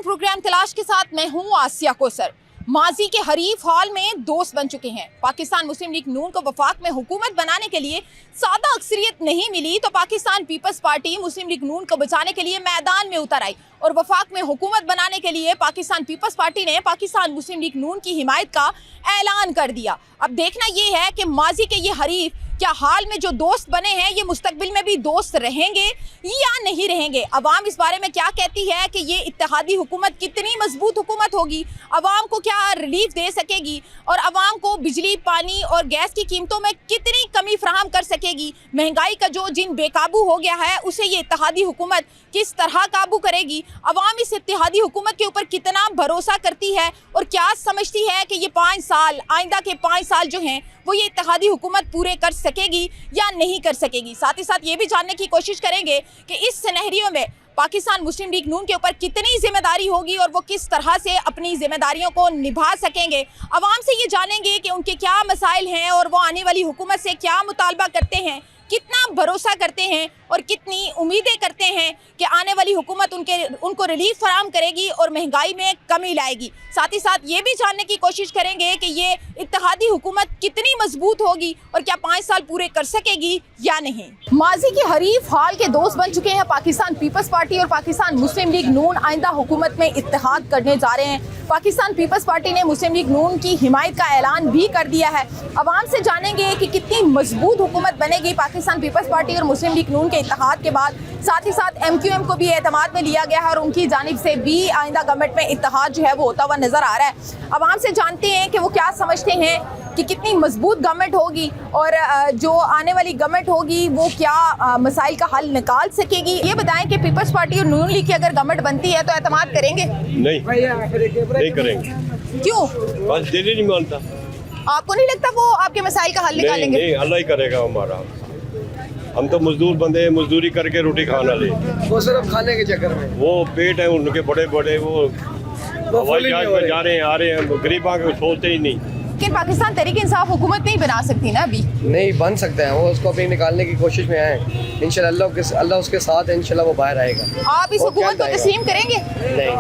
असलकुम। प्रोग्राम तलाश के साथ मैं हूँ आसिया कोसर। माजी के हरीफ हाल में दोस्त बन चुके हैं। पाकिस्तान मुस्लिम लीग नून को वफाक में हुकूमत बनाने के लिए सादा अक्सरियत नहीं मिली तो पाकिस्तान पीपल्स पार्टी मुस्लिम लीग नून को बचाने के लिए मैदान में उतर आई और वफाक में हुकूमत बनाने के लिए पाकिस्तान पीपल्स पार्टी ने पाकिस्तान मुस्लिम लीग नून की हिमायत का ऐलान कर दिया। अब देखना ये है कि माजी के ये हरीफ क्या हाल में जो दोस्त बने हैं ये मुस्तकबिल में भी दोस्त रहेंगे या नहीं रहेंगे। अवाम इस बारे में क्या कहती है कि ये इत्तेहादी हुकूमत कितनी मजबूत हुकूमत होगी, अवाम को क्या रिलीफ दे सकेगी और अवाम को बिजली, पानी और गैस की कीमतों में कितनी कमी फराहम कर सकेगी। महंगाई का जो जिन बेकाबू हो गया है उसे ये इत्तेहादी हुकूमत किस तरह काबू करेगी। अवाम इस इत्तेहादी हुकूमत के ऊपर कितना भरोसा करती है और क्या समझती है कि ये 5 साल, आइंदा के 5 साल जो हैं वो ये इत्तेहादी हुकूमत पूरे कर सकेगी या नहीं कर सकेगी। साथ ही साथ ये भी जानने की कोशिश करेंगे कि इस सिनेरियो में पाकिस्तान मुस्लिम लीग नून के ऊपर कितनी जिम्मेदारी होगी और वो किस तरह से अपनी जिम्मेदारियों को निभा सकेंगे। अवाम से ये जानेंगे कि उनके क्या मसाइल हैं और वो आने वाली हुकूमत से क्या मुतालबा करते हैं, कितना भरोसा करते हैं और कितनी उम्मीदें करते हैं कि आने वाली हुकूमत उनको रिलीफ फराहम करेगी और महंगाई में कमी लाएगी। साथ ही साथ ये भी जानने की कोशिश करेंगे कि ये इत्तेहादी हुकूमत कितनी मजबूत होगी और क्या 5 साल पूरे कर सकेगी या नहीं। माजी के हरीफ हाल के दोस्त बन चुके हैं पाकिस्तान पीपल्स पार्टी और पाकिस्तान मुस्लिम लीग नून आइंदा हुकूमत में इत्तेहाद करने जा रहे हैं। पाकिस्तान पीपल्स पार्टी ने मुस्लिम लीग नून की हिमायत का ऐलान भी कर दिया है। अवाम से जानेंगे कि कितनी मजबूत हुकूमत बनेगी पाकिस्तान पीपल्स पार्टी और मुस्लिम लीग नून के इत्तेहाद के बाद। साथ ही साथ MQM को भी एतमाद में लिया गया है और उनकी जानिब से भी आइंदा गवर्नमेंट में इत्तेहाद जो है वो होता हुआ नजर आ रहा है। अवाम से जानते हैं कि वो क्या समझते हैं कि कितनी मजबूत गवर्नमेंट होगी और जो आने वाली गवर्नमेंट होगी वो क्या मसाइल का हल निकाल सकेगी। ये बताएं कि पीपल्स पार्टी और नून लीग की अगर गवर्नमेंट बनती है तो एतमाद करेंगे? नहीं करेंगे। क्यों? बस दिल ही नहीं मानता। आपको नहीं लगता वो आपके मसाइल का हल निकालेंगे? नहीं, अल्लाह ही करेगा हमारा। हम तो मजदूर बंदे, मजदूरी करके रोटी खाना ले, वो सिर्फ खाने के चक्कर में वो पेट है उनके बड़े बड़े, वो हवाई जहाज में जा रहे हैं, आ रहे हैं, गरीबों को सोचते ही नहीं। लेकिन पाकिस्तान तहरीक इंसाफ हुकूमत नहीं बना सकती ना अभी? नहीं बन सकते हैं, वो उसको अभी निकालने की कोशिश में आए। इंशाल्लाह अल्लाह उसके साथ है, इंशाल्लाह वो बाहर आएगा। आप इस हुकूमत को तस्लीम करेंगे? नहीं।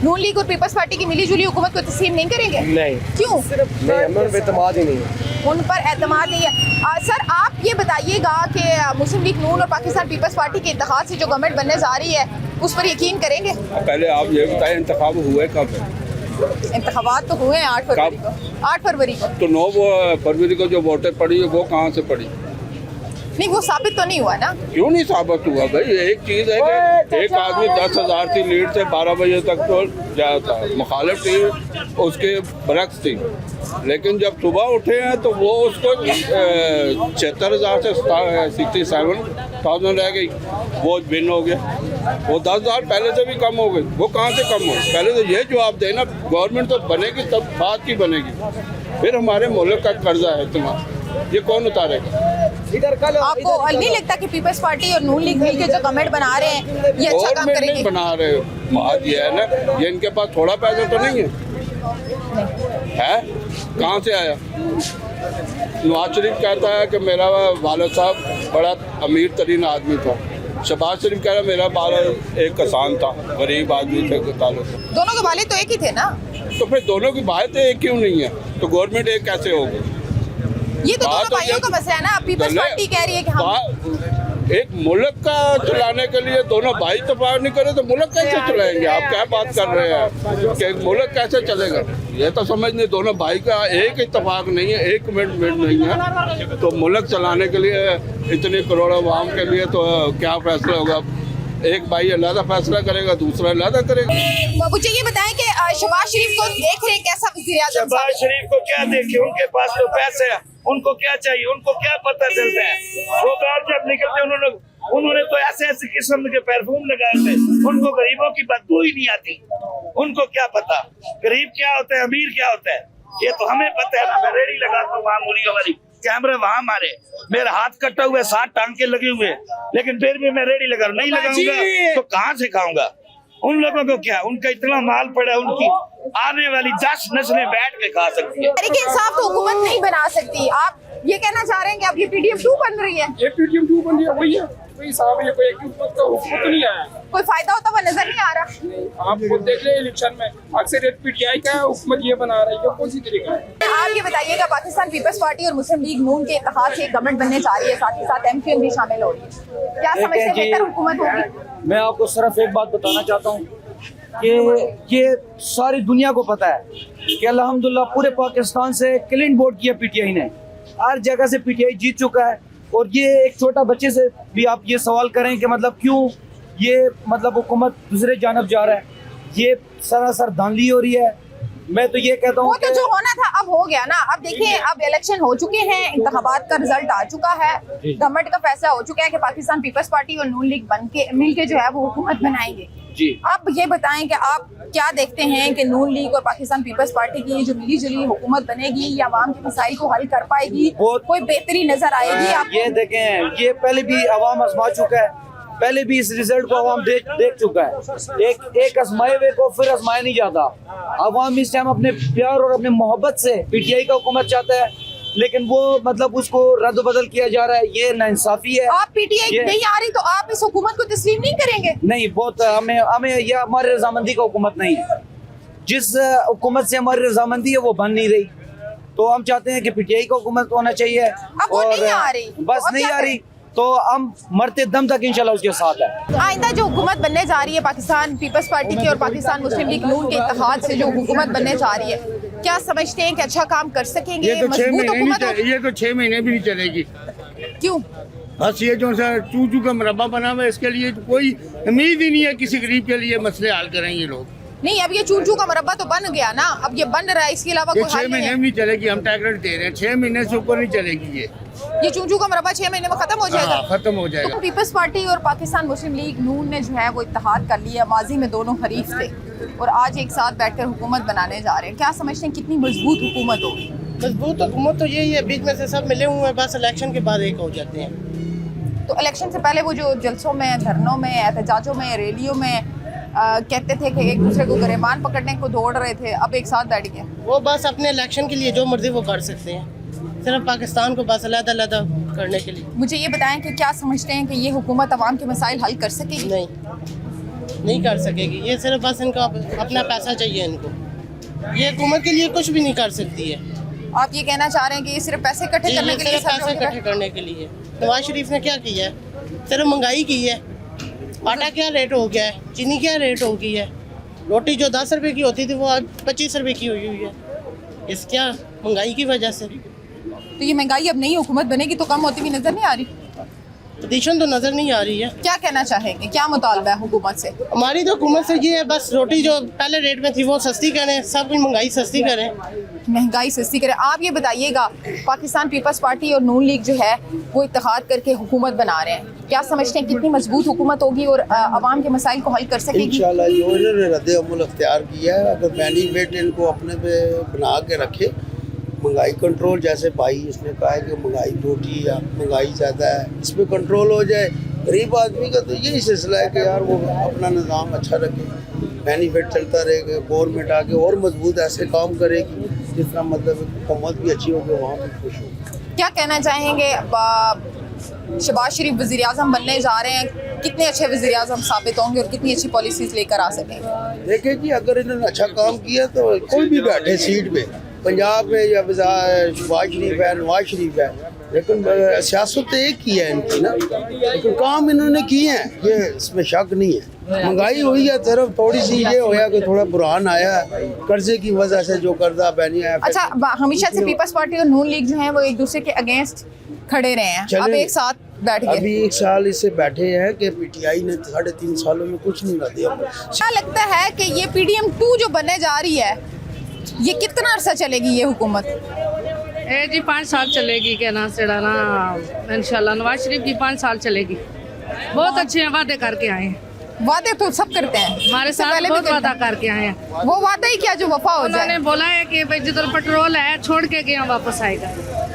नून लीग और पीपल्स पार्टी की मिली जुली हुकूमत को तस्लीम नहीं करेंगे? नहीं। क्यों? नहीं, हमें उन पर एतमाद ही नहीं है। उन पर एतमाद नहीं है। सर आप ये बताइएगा कि मुस्लिम लीग नून और पाकिस्तान पीपल्स पार्टी के इत्तेहाद से जो गवर्नमेंट बनने जा रही है उस पर यकीन करेंगे? पहले आप ये बताएं इंतखाब हुए कब? इंतखाबात तो हुए हैं 8 फरवरी को। 8 फरवरी को तो 9 फरवरी को जो वोटें पड़ी है वो कहाँ से पड़ी? नहीं, वो साबित तो नहीं हुआ ना। क्यों नहीं साबित हुआ भाई? एक चीज़ है कि एक आदमी 10,000 की लीड से 12 बजे तक तो जाया था, मुखालिफ थी उसके बरक्स थी, लेकिन जब सुबह उठे हैं तो वो उसको 76,000 से 67,000 रह गई, वो भिन्न हो गया। वो 10,000 पहले से भी कम हो गई, वो कहाँ से कम हो? पहले तो ये जवाब देना, गवर्नमेंट तो बनेगी तब बात की बनेगी। फिर हमारे मुल्क का कर्जा है तुम्हारा, ये कौन उतारेगा? आपको नहीं लगता कि पीपल्स पार्टी और नून लीग मिलकर जो गवर्नमेंट बना रहे हैं ये अच्छा काम करेंगे? बना रहे हो, बात ये है ना, ये इनके पास थोड़ा पैसा तो नहीं है? कहाँ से आया? नवाज शरीफ कहता है कि मेरा वालिद साहब बड़ा अमीर तरीन आदमी था, शहबाज शरीफ कह रहा मेरा वालिद एक किसान था, गरीब आदमी थे। दोनों के वालिद तो एक ही थे ना, तो फिर दोनों की बात एक क्यों नहीं है? तो गवर्नमेंट एक कैसे होगी? ये तो दोनों भाइयों का मसला है ना। पीपल्स पार्टी कह रही है कि हम एक मुल्क का चलाने के लिए दोनों भाई इत्तेफाक नहीं करे तो मुल्क कैसे चलाएंगे? आप क्या बात कर रहे हैं कि मुल्क कैसे चलेगा? ये तो समझ नहीं, दोनों भाई का एक इत्तेफाक नहीं है, एक मिनट नहीं है, तो मुल्क चलाने के लिए इतने करोड़ों आवाम के लिए तो क्या फैसला होगा? एक भाई अलग फैसला करेगा, दूसरा अलग करेगा। मुझे ये बताएं कि शहबाज शरीफ को देख रहे कैसा वज़ीर-ए-आज़म? शहबाज शरीफ को क्या देखे, उनके पास तो पैसे है, उनको क्या चाहिए, उनको क्या पता चलता है? वो बाहर जब निकलते उन्होंने तो ऐसे ऐसे किस्म के परफ्यूम लगाए थे, उनको गरीबों की बदबू ही नहीं आती। उनको क्या पता गरीब क्या होता है, अमीर क्या होता है? ये तो हमें पता है ना। मैं रेडी लगाता हूँ वहाँ मुर्गियों वाली, कैमरे वहाँ मारे, मेरा हाथ कटा हुआ है, 7 टांके लगे हुए, लेकिन फिर भी मैं रेडी लगा, नहीं लगाऊंगा तो कहाँ से खाऊंगा? उन लोगों को क्या, उनका इतना माल पड़ा, उनकी आने वाली 10 नस्लें बैठ के खा सकती है। तहरीक इंसाफ तो हुकूमत नहीं बना सकती। आप ये कहना चाह रहे हैं कि अब ये PTM 2 बन रही है? ये PTM 2 बन रही है, वही है। भाई साहब ये कोई एक हुकूमत का हुकूमत तो नहीं आया। कोई फायदा होता हुआ नजर नहीं आ रहा। आप खुद देख ले इलेक्शन में अक्सर पीटीआई का हुकूमत ये बना रही है, कौन सी तरीका है। आप ये बताइएगा, पाकिस्तान पीपल्स पार्टी और मुस्लिम लीग नून के इत्तेहाद से गवर्नमेंट बनने जा रही है, साथ ही साथ एमक्यूएम भी शामिल हो रही है, क्या समझते हैं बेहतर हुकूमत होगी? मैं आपको सिर्फ एक बात बताना चाहता हूँ कि ये सारी दुनिया को पता है कि अल्हम्दुलिल्लाह पूरे पाकिस्तान से क्लीन बोर्ड किया पीटीआई ने, हर जगह से पीटीआई जीत चुका है। और ये एक छोटा बच्चे से भी आप ये सवाल करें कि मतलब क्यों ये मतलब हुकूमत दूसरे जानब जा रहा है, ये सरासर धांधली हो रही है। मैं तो ये कहता हूँ वो तो जो होना था अब हो गया ना। अब देखिए, अब इलेक्शन हो चुके हैं, इंतखाबात का रिजल्ट आ चुका है, गवर्नमेंट का फैसला हो चुका है कि पाकिस्तान पीपल्स पार्टी और नून लीग मिलके जो है वो हुकूमत बनाएंगे जी। आप ये बताएं कि आप क्या देखते हैं कि नून लीग और पाकिस्तान पीपल्स पार्टी की जो मिली जुली हुकूमत बनेगी या आवाम के मसाइल को हल कर पाएगी, कोई बेहतरी नजर आएगी आपको? ये देखें, ये पहले भी अवाम आजमा चुका है, पहले भी इस रिजल्ट को अवाम देख चुका है। एक आजमाए हुए को फिर आजमाया नहीं जाता। अवाम इस टाइम अपने प्यार और अपने मोहब्बत से पीटीआई का हुकूमत चाहता है, लेकिन वो मतलब उसको रद्द बदल किया जा रहा है, ये नाइंसाफी है। आप पीटीआई नहीं आ रही तो आप इस हुकूमत को तस्लीम नहीं करेंगे? नहीं, बहुत हमें यह हमारी रजामंदी का हुकूमत नहीं है। जिस हुकूमत से हमारी रजामंदी है वो बन नहीं रही, तो हम चाहते हैं कि पीटीआई का हुकूमत होना चाहिए। अब वो नहीं आ रही, बस तो नहीं आ रही तो हम मरते दम तक इंशाल्लाह उसके साथ है। आइंदा जो हुकूमत बनने जा रही है पाकिस्तान पीपल्स पार्टी की और पाकिस्तान मुस्लिम लीग नून के इत्तेहाद से जो हुकूमत बनने जा रही है, क्या समझते हैं कि अच्छा काम कर सकेंगे? ये तो 6 मजबूत महीने हुकूमत नहीं, ये तो 6 महीने भी नहीं चलेगी। क्यों? बस ये जो सा चू का मुरब्बा बना हुआ है, इसके लिए तो कोई उम्मीद ही नहीं है किसी गरीब के लिए मसले हल करेंगे लोग। नहीं, अब ये चूचू का मुरब्बा तो बन गया ना, अब ये बन रहा है, इसके अलावा ये कोई 6 हल नहीं महीने है। में नहीं चलेगी, हम टैगरेट दे रहे हैं, 6 महीने से ऊपर नहीं चलेगी ये चूचू का मुरब्बा 6 महीने में खत्म हो जाएगा। हाँ, खत्म हो जाएगा। तो पीपल्स पार्टी और पाकिस्तान मुस्लिम लीग नून ने जो है वो इत्तेहाद कर लिया, माजी में दोनों हरीफ थे और आज एक साथ बैठकर हुकूमत बनाने जा रहे हैं। क्या समझते हैं कितनी मजबूत हुकूमत होगी? मजबूत हुकूमत तो यही है, बीच में से सब मिले हुए हैं, बस इलेक्शन के बाद एक हो जाते हैं। तो इलेक्शन से पहले वो जो जलसों में, धरनों में, एहतजाजों में, रैलियों में कहते थे कि एक दूसरे को गिरबान पकड़ने को दौड़ रहे थे, अब एक साथ बैठ गए। वो बस अपने इलेक्शन के लिए जो मर्जी वो कर सकते हैं, सिर्फ पाकिस्तान को बस अलग-अलग करने के लिए। मुझे ये बताएं कि क्या समझते हैं कि ये हुकूमत अवाम के मसाइल हल कर सकेगी? नहीं कर सकेगी। ये सिर्फ बस इनका अपना पैसा चाहिए इनको, ये हुकूमत के लिए कुछ भी नहीं कर सकती है। आप ये कहना चाह रहे हैं कि ये सिर्फ पैसे इकट्ठे जी, करने ये के लिए सिर्फ पैसे इकट्ठे करने के लिए। नवाज शरीफ ने क्या किया है? सिर्फ महंगाई की है। आटा क्या रेट हो गया है, चीनी क्या रेट हो गई है, रोटी जो 10 रुपए की होती थी वो आज 25 रुपए की हुई है। इस क्या महंगाई की वजह से। तो ये महंगाई अब नई हुकूमत बनेगी तो कम होती हुई नजर नहीं आ रही? पोजीशन तो नज़र नहीं आ रही है। क्या कहना चाहेंगे, क्या मुतालबा है हुकूमत से? हमारी तो हुकूमत से ये है, बस रोटी जो पहले रेट में थी वो सस्ती करें, सब कुछ महंगाई सस्ती करें। महंगाई सस्ती करें। आप ये बताइएगा, पाकिस्तान पीपल्स पार्टी और नून लीग जो है वो इत्तेहाद करके हुकूमत बना रहे हैं, क्या समझते हैं कितनी मजबूत हुकूमत होगी और आवाम के मसाइल को हल कर सकेगी? इंशाल्लाह जो इन्होंने रद्द-ए-अमल अख्तियार किया है, अगर बेनिफिट इनको अपने पे बना के रखे, महंगाई कंट्रोल, जैसे भाई इसने कहा है कि महंगाई रोटी या महंगाई ज़्यादा है, इस पर कंट्रोल हो जाए। गरीब आदमी का तो यही सिलसिला है कि यार वो अपना निज़ाम अच्छा रखे, बेनिफिट चलता रहेगा, गवर्नमेंट आगे और मजबूत ऐसे काम करेगी जितना मतलब हुकूमत भी अच्छी होगी, वहाँ भी खुश होगी। क्या कहना चाहेंगे, शहबाज शरीफ वज़ीर आज़म बनने जा रहे हैं, कितने अच्छे वज़ीर आज़म साबित होंगे और कितनी अच्छी पॉलिसीज़ लेकर आ सकेंगे? देखिए जी, अगर इन्होंने अच्छा काम किया तो कोई भी बैठे सीट पे, पंजाब में या शहबाज शरीफ है, नवाज शरीफ है, लेकिन सियासत तो एक ही है इनकी ना, लेकिन काम इन्होंने किए हैं, ये इसमें शक नहीं है। महंगाई हुई है तरफ, थोड़ी सी ये होया कि थोड़ा बुरहान आया है कर्जे की वजह से, जो कर्जा बनी है। अच्छा, हमेशा से पीपल्स पार्टी और नून लीग जो है वो एक दूसरे के अगेंस्ट खड़े रहे हैं, अब एक साथ बैठ गए। अभी 1 साल इससे बैठे हैं कि पीटीआई ने 3.5 सालों में कुछ नहीं कर दिया। क्या लगता है कि ये PDM 2 जो बनने जा रही है, ये कितना अरसा चलेगी ये हुकूमत? जी 5 साल चलेगी, क्या ना सेड़ाना इंशाल्लाह। नवाज शरीफ की 5 साल चलेगी, बहुत अच्छे वादे करके आए हैं। वादे तो सब करते हैं, हमारे साथ बहुत वादा करके आए हैं। वो वादा ही क्या जो वफा हो जाए। उन्होंने बोला है कि भाई जिधर पेट्रोल है छोड़ के गया वापस आएगा,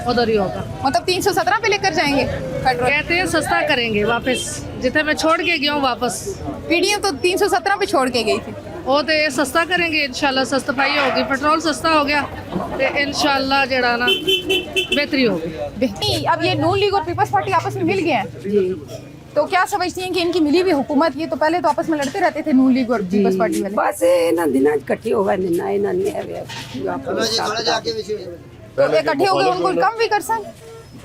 उधर ही होगा। मतलब 317 पे लेकर जाएंगे पेट्रोल? कहते हैं सस्ता करेंगे वापस, जितने मैं छोड़ के गया हूँ वापस। PDM तो 317 पे छोड़ के गई थी, वो तो ये सस्ता करेंगे इंशाल्लाह, सस्ताई होगी, पेट्रोल सस्ता हो गया तो इंशाल्लाह जड़ा ना बेहतरी होगी। अब ये नून लीग और पीपल्स पार्टी आपस में मिल गए हैं, तो क्या समझती हैं कि इनकी मिली हुई हुकूमत, ये तो पहले तो आपस में लड़ते रहते थे नून लीग और पीपल्स पार्टी वाले, बस ना दिन इकट्ठे हो गए ना नहीं है तो इकट्ठे हो गए उनको कम भी कर सन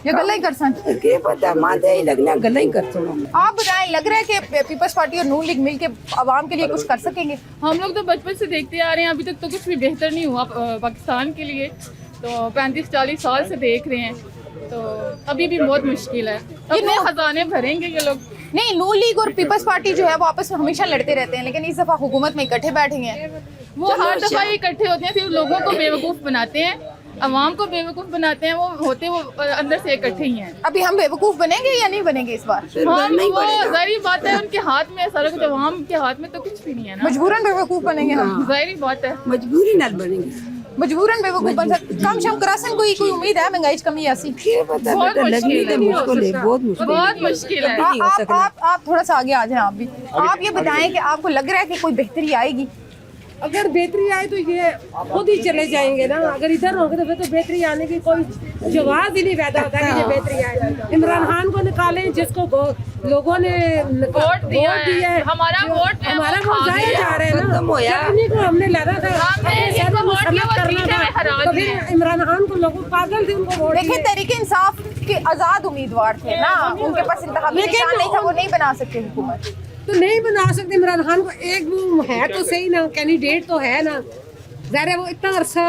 या गला ही कर सन, के पता मादे ही लगना गला ही कर सो। आप बताएं, लग रहा है कि पीपल्स पार्टी और नून लीग मिलके आवाम के लिए कुछ कर सकेंगे? हम लोग तो बचपन से देखते आ रहे हैं, अभी तक तो कुछ भी बेहतर नहीं हुआ पाकिस्तान के लिए, तो 35-40 साल से देख रहे हैं, तो अभी भी बहुत मुश्किल है। अपने खजाने भरेंगे ये लोग। नहीं, नून लीग और पीपल्स पार्टी जो है वो आपस में हमेशा लड़ते रहते हैं, लेकिन इस दफा हुकूमत में इकट्ठे बैठेंगे हैं। वो हर दफा इकट्ठे होते हैं, सिर्फ लोगों को बेवकूफ़ बनाते हैं, अवाम को बेवकूफ़ बनाते हैं, वो होते वो अंदर से इकट्ठे ही हैं। अभी हम बेवकूफ़ बनेंगे या नहीं बनेंगे इस बार? हम वो जाहिर बात है उनके हाथ में, सारा कुछ अवाम के हाथ में तो कुछ भी नहीं है ना, मजबूरन बेवकूफ़ बनेंगे हम, जाहिर बात है मजबूरी नाल बनेंगे, मजबूरन बेवकूफ़ बन सकते। कम शम करासन कोई उम्मीद है महंगाई कमी ऐसी? बहुत मुश्किल है, बहुत मुश्किल है। आप थोड़ा सा आगे आ जाएं आप भी। आप ये बताएं कि आपको लग रहा है कि कोई बेहतरी आएगी? अगर बेहतरी आए तो ये खुद ही चले जाएंगे ना, अगर इधर होंगे तो फिर तो बेहतरी आने की कोई जवाब ही नहीं पैदा होता कि ये बेहतरी आए। इमरान खान को निकालें जिसको लोगों ने वोट दिया है, हमारा वोट जाया जा रहा है ना, इन्हीं को हमने लड़ा था तो फिर इमरान खान को लोग पागल थे उनको वोट। देखिए, तहरीक इंसाफ के आज़ाद उम्मीदवार थे ना, उनके पास इंतखाबी निशान नहीं था, वो नहीं बना सकते हुकूमत, तो नहीं बना सकते इमरान खान को। एक वो है तो सही ना, कैंडिडेट तो है ना, ज़ाहिर वो इतना अरसा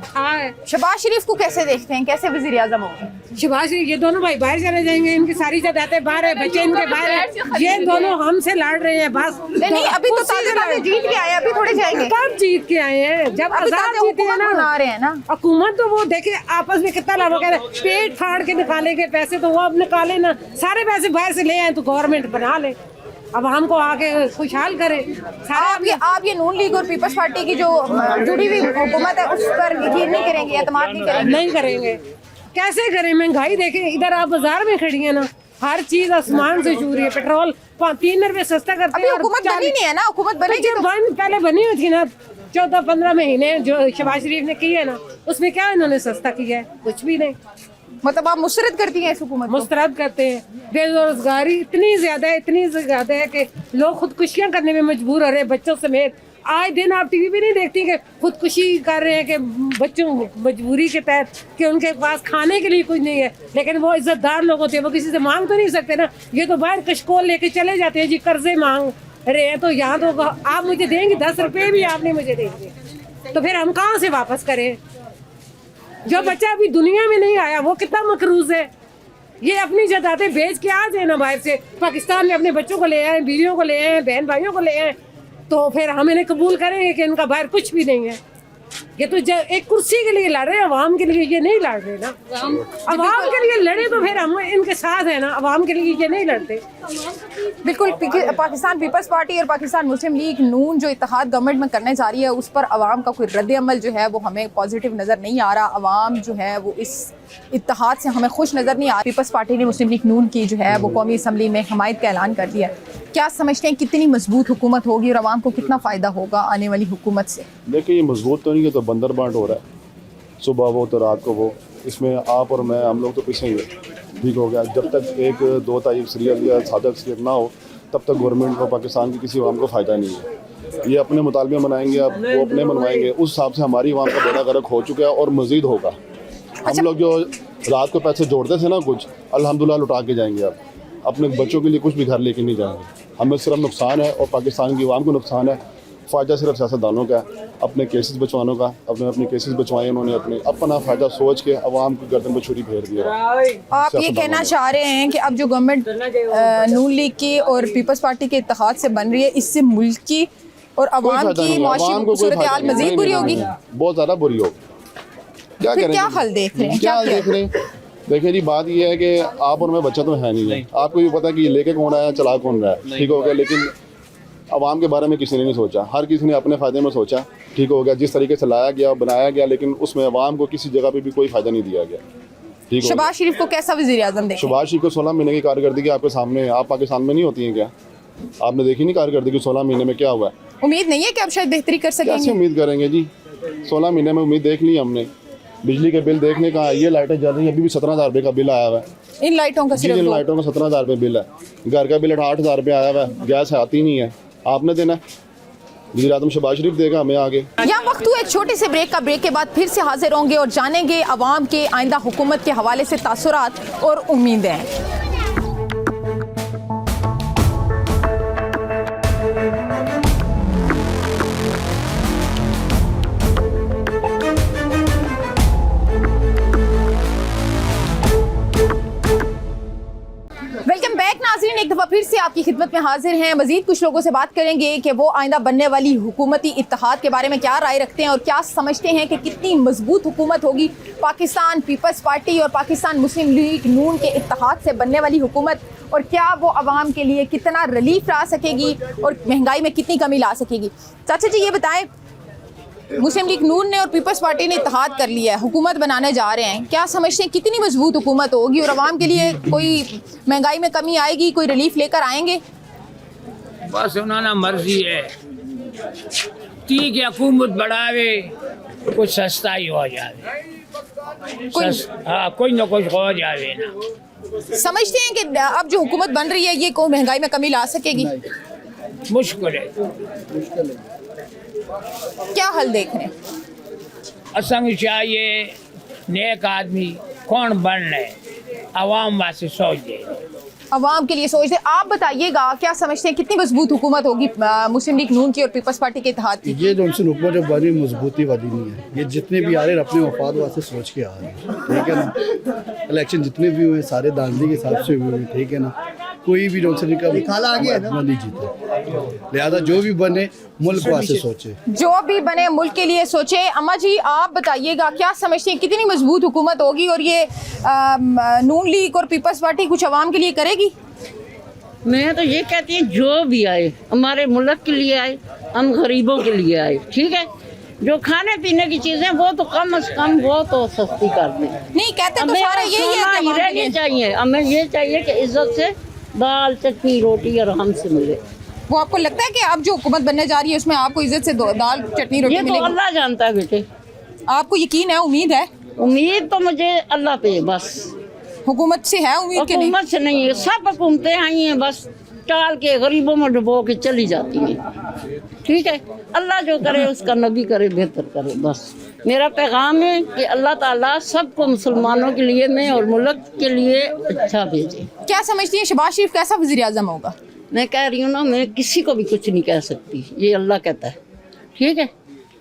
था। शहबाज शरीफ को कैसे देखते हैं, कैसे वज़ीर आज़म होंगे? शहबाज शरीफ, ये दोनों भाई बाहर चले जाएंगे, इनकी सारी जायदादें बाहर है, बच्चे इनके बाहर है, ये दोनों हमसे लड़ रहे हैं बस। नहीं, अभी तो ताज़े जीत के आए, अभी थोड़े जाएंगे। कब जीत के आए हैं? जब आजाद जीते हैं ना, बना रहे हैं ना हुकूमत, तो वो देखे आपस में कितना लाभ है, पेट फाड़ के निकालेंगे पैसे, तो वो अब निकाले ना, सारे पैसे बाहर से ले आए तो गवर्नमेंट बना ले, अब हमको आके खुशहाल करें। आप ये नून लीग और पीपल्स पार्टी की जो जुड़ी हुई हुकूमत है उस पर यकीन नहीं करेंगे, एतमाद नहीं करेंगे? नहीं करेंगे, कैसे करें? महंगाई देखें, इधर आप बाजार में खड़ी है ना, हर चीज आसमान से छू रही है। पेट्रोल 3 रुपए सस्ता करते हैं। हुकूमत बनी नहीं है ना, हुकूमत बनेगी तो पहले बनी हुई थी ना, 14-15 महीने जो शहबाज शरीफ ने की है ना, उसमें क्या इन्होंने सस्ता किया है? कुछ भी नहीं। मतलब आप मुस्तरद करती हैं इस हुकूमत को? मुस्तरद करते हैं। बेरोजगारी इतनी ज्यादा है कि लोग खुदकुशियां करने में मजबूर हो रहे हैं, बच्चों समेत। आए दिन आप टीवी भी नहीं देखती कि खुदकुशी कर रहे हैं कि बच्चों मजबूरी के तहत, कि उनके पास खाने के लिए कुछ नहीं है, लेकिन वो इज्जतदार लोग होते हैं, वो किसी से मांग तो नहीं सकते ना। ये तो बाहर कशकोल लेके चले जाते हैं जी, कर्जे मांग रहे हैं, तो यहाँ तो आप मुझे देंगे 10 रुपये भी आपने मुझे देंगे, तो फिर हम कहाँ से वापस करें? जो बच्चा अभी दुनिया में नहीं आया वो कितना मकरूज है। ये अपनी जायदादें बेच के आ जाए ना बाहर से, पाकिस्तान में अपने बच्चों को ले आए, बीवियों को ले आए, बहन भाइयों को ले आए, तो फिर हम इन्हें कबूल करेंगे कि इनका बाहर कुछ भी नहीं है। ये तो एक कुर्सी के लिए लड़ रहे हैं, अवाम के लिए ये नहीं लड़ रहे ना। अवाम के लिए लड़े तो फिर हम इनके साथ है ना, अवाम के लिए ये नहीं लड़ते। बिल्कुल, पाकिस्तान पीपल्स पार्टी और पाकिस्तान मुस्लिम लीग नून जो इत्तेहाद गवर्नमेंट में करने जा रही है, उस पर अवाम का कोई रद्द अमल जो है वो हमें पॉजिटिव नज़र नहीं आ रहा। अवाम जो है वो इस इत्तेहाद से हमें खुश नज़र नहीं आ रही। पीपल्स पार्टी ने मुस्लिम लीग नून की जो है वो कौमी असम्बली में हमायत का ऐलान कर दिया। क्या समझते हैं कितनी मजबूत हुकूमत होगी और अवाम को कितना फ़ायदा होगा आने वाली हुकूमत से? देखिए, ये मजबूत तो नहीं है, तो बंदर बांट हो रहा है, सुबह वो तो रात को वो, इसमें आप और मैं हम लोग तो पीछे ही है। ठीक हो गया, जब तक 1-2 तारीख अक्सरियत या सादा अक्सरियत ना हो तब तक गवर्नमेंट को, पाकिस्तान की किसी अवाम को फ़ायदा नहीं है। ये अपने मुतालबे मनाएंगे, अब वो अपने मनवाएंगे, उस हिसाब से हमारी अवाम का बेड़ा गर्क हो चुका है और मज़ीद होगा। हम लोग जो रात को पैसे जोड़ते थे ना, कुछ अल्हम्दुलिल्लाह लुटा के जाएंगे, अब अपने बच्चों के लिए कुछ भी घर लेके नहीं जाएंगे। हमें सिर्फ नुकसान है और पाकिस्तान की अवाम को नुकसान है। फ़ायदा सिर्फ सियासतदानों का है, अपने केसेस बचवानों का, अपने केसेस बचवाए उन्होंने, अपना फ़ायदा सोच के अवाम की गर्दन पर छुरी फेर दिया। आप ये कहना चाह रहे हैं कि अब जो गवर्नमेंट नून लीग की और पीपल्स पार्टी के इत्तेहाद से बन रही है, इससे मुल्क की और अवाम की माशी सूरत हाल मज़ीद बुरी होगी? बहुत ज़्यादा बुरी होगी। क्या करें? क्या हल देख रहे हैं? क्या देख रहे हैं? देखिए जी, बात यह है कि आप और मैं बच्चा तो है नहीं है, आपको भी पता है कि लेके कौन आया, चला कौन रहा है। ठीक हो गया, लेकिन आवाम के बारे में किसी ने नहीं सोचा, हर किसी ने अपने फ़ायदे में सोचा। ठीक हो गया, जिस तरीके से लाया गया, बनाया गया, लेकिन उसमें आवाम को किसी जगह पे भी कोई फ़ायदा नहीं दिया गया। ठीक है। शहबाज शरीफ को कैसा वज़ीर आज़म देखें? शहबाज शरीफ को 16 महीने की कारकर्दगी आपके सामने, आप पाकिस्तान में नहीं होती हैं क्या? आपने देखी नहीं कारकर्दगी 16 महीने में क्या हुआ है? उम्मीद नहीं है कि आप शायद बेहतरी कर सकेंगे? कैसे उम्मीद करेंगे जी? 16 महीने में उम्मीद देख ली हमने, बिजली के बिल देखने का, ये लाइटें जल रही हैं, अभी भी 17,000 रुपये का बिल आया हुआ है। इन लाइटों का जी, सिर्फ इन लाइटों का 17,000 रुपये बिल है। घर का बिल 8,000 रुपये आया हुआ है, गैस आती नहीं है, आपने देना है। वज़ीर आज़म शहबाज शरीफ देगा हमें आगे। यहाँ वक्त हुआ एक छोटे से ब्रेक का। ब्रेक के बाद फिर से हाजिर होंगे और जानेंगे अवाम के आइंदा हुकूमत के हवाले से तासुरात और उम्मीदें। वेलकम बैक नाज़रीन, एक दफ़ा फिर से आपकी खिदमत में हाजिर हैं। मज़ीद कुछ लोगों से बात करेंगे कि वो आइंदा बनने वाली हुकूमती इत्तेहाद के बारे में क्या राय रखते हैं और क्या समझते हैं कि कितनी मजबूत हुकूमत होगी पाकिस्तान पीपल्स पार्टी और पाकिस्तान मुस्लिम लीग नून के इत्तेहाद से बनने वाली हुकूमत, और क्या वो आवाम के लिए कितना रिलीफ ला सकेगी और महंगाई में कितनी कमी ला सकेगी। चाचा जी ये बताएं, मुस्लिम लीग नून ने और पीपल्स पार्टी ने इत्तेहाद कर लिया है, हुकूमत बनाने जा रहे हैं, क्या समझते हैं कितनी मजबूत हुकूमत होगी और आवाम के लिए कोई महंगाई में कमी आएगी, कोई रिलीफ लेकर आएंगे? बस उन्होंने मर्जी है, ठीक है, हुकूमत बढ़ावे, कुछ सस्ता ही हो जाए, हाँ कोई ना कुछ हो जाए ना। समझते हैं कि अब जो हुकूमत बन रही है ये कोई महंगाई में कमी ला सकेगी? मुश्किल है। क्या हल देख रहे हैं? असंग चाहिए नेक आदमी कौन बनना है, अवाम वास्ते सोच दे, अवाम के लिए सोच दे। आप बताइएगा क्या समझते हैं कितनी मजबूत हुकूमत होगी मुस्लिम लीग नून की और पीपल्स पार्टी के इत्तेहाद की? ये जो उनसे हुकूमत जो बनी मजबूती वाली नहीं है, ये जितने भी आ रहे हैं अपने मफाद वास्ते सोच के आ रहे हैं, ठीक है ना। इलेक्शन जितने भी हुए सारे दांधली के हिसाब से हुए, ठीक है ना। कोई भी जो नहीं जीता, लिहाजा जो भी बने मुल्क वास्ते सोचे, जो भी बने मुल्क के लिए सोचे। अम्मा जी आप बताइएगा क्या समझते हैं कितनी मजबूत हुकूमत होगी और ये नून लीग और पीपल्स पार्टी कुछ अवाम के लिए करेगी? मैं तो ये कहती हूँ जो भी आए हमारे मुल्क के लिए आए, हम गरीबों के लिए आए, ठीक है। जो खाने पीने की चीजें वो तो कम से कम वो तो सस्ती कर दें। नहीं कहते तो सारे यही रहनी चाहिए, हमें ये चाहिए कि इज्जत से दाल चटनी रोटी आराम से मिले। वो आपको लगता है कि अब जो हुकूमत बनने जा रही है उसमें आपको इज्जत से दाल चटनी रोटी मिलेगी? ये तो अल्लाह जानता है बेटे। आपको यकीन है, उम्मीद है? उम्मीद तो मुझे अल्लाह पे बस, हुकूमत से है उम्मीद? हुकूमत से नहीं है, सब हुकूमतें आई हैं बस टाल के गरीबों में डुबो के चली जाती हैं, ठीक है। अल्लाह जो करे उसका नबी करे बेहतर करे, बस मेरा पैगाम है कि अल्लाह ताला सबको मुसलमानों के लिए में और मुल्क के लिए अच्छा भेजे। क्या समझती है शहबाज शरीफ कैसा वज़ीर आज़म होगा? मैं कह रही हूँ ना, मैं किसी को भी कुछ नहीं कह सकती, ये अल्लाह कहता है, ठीक है।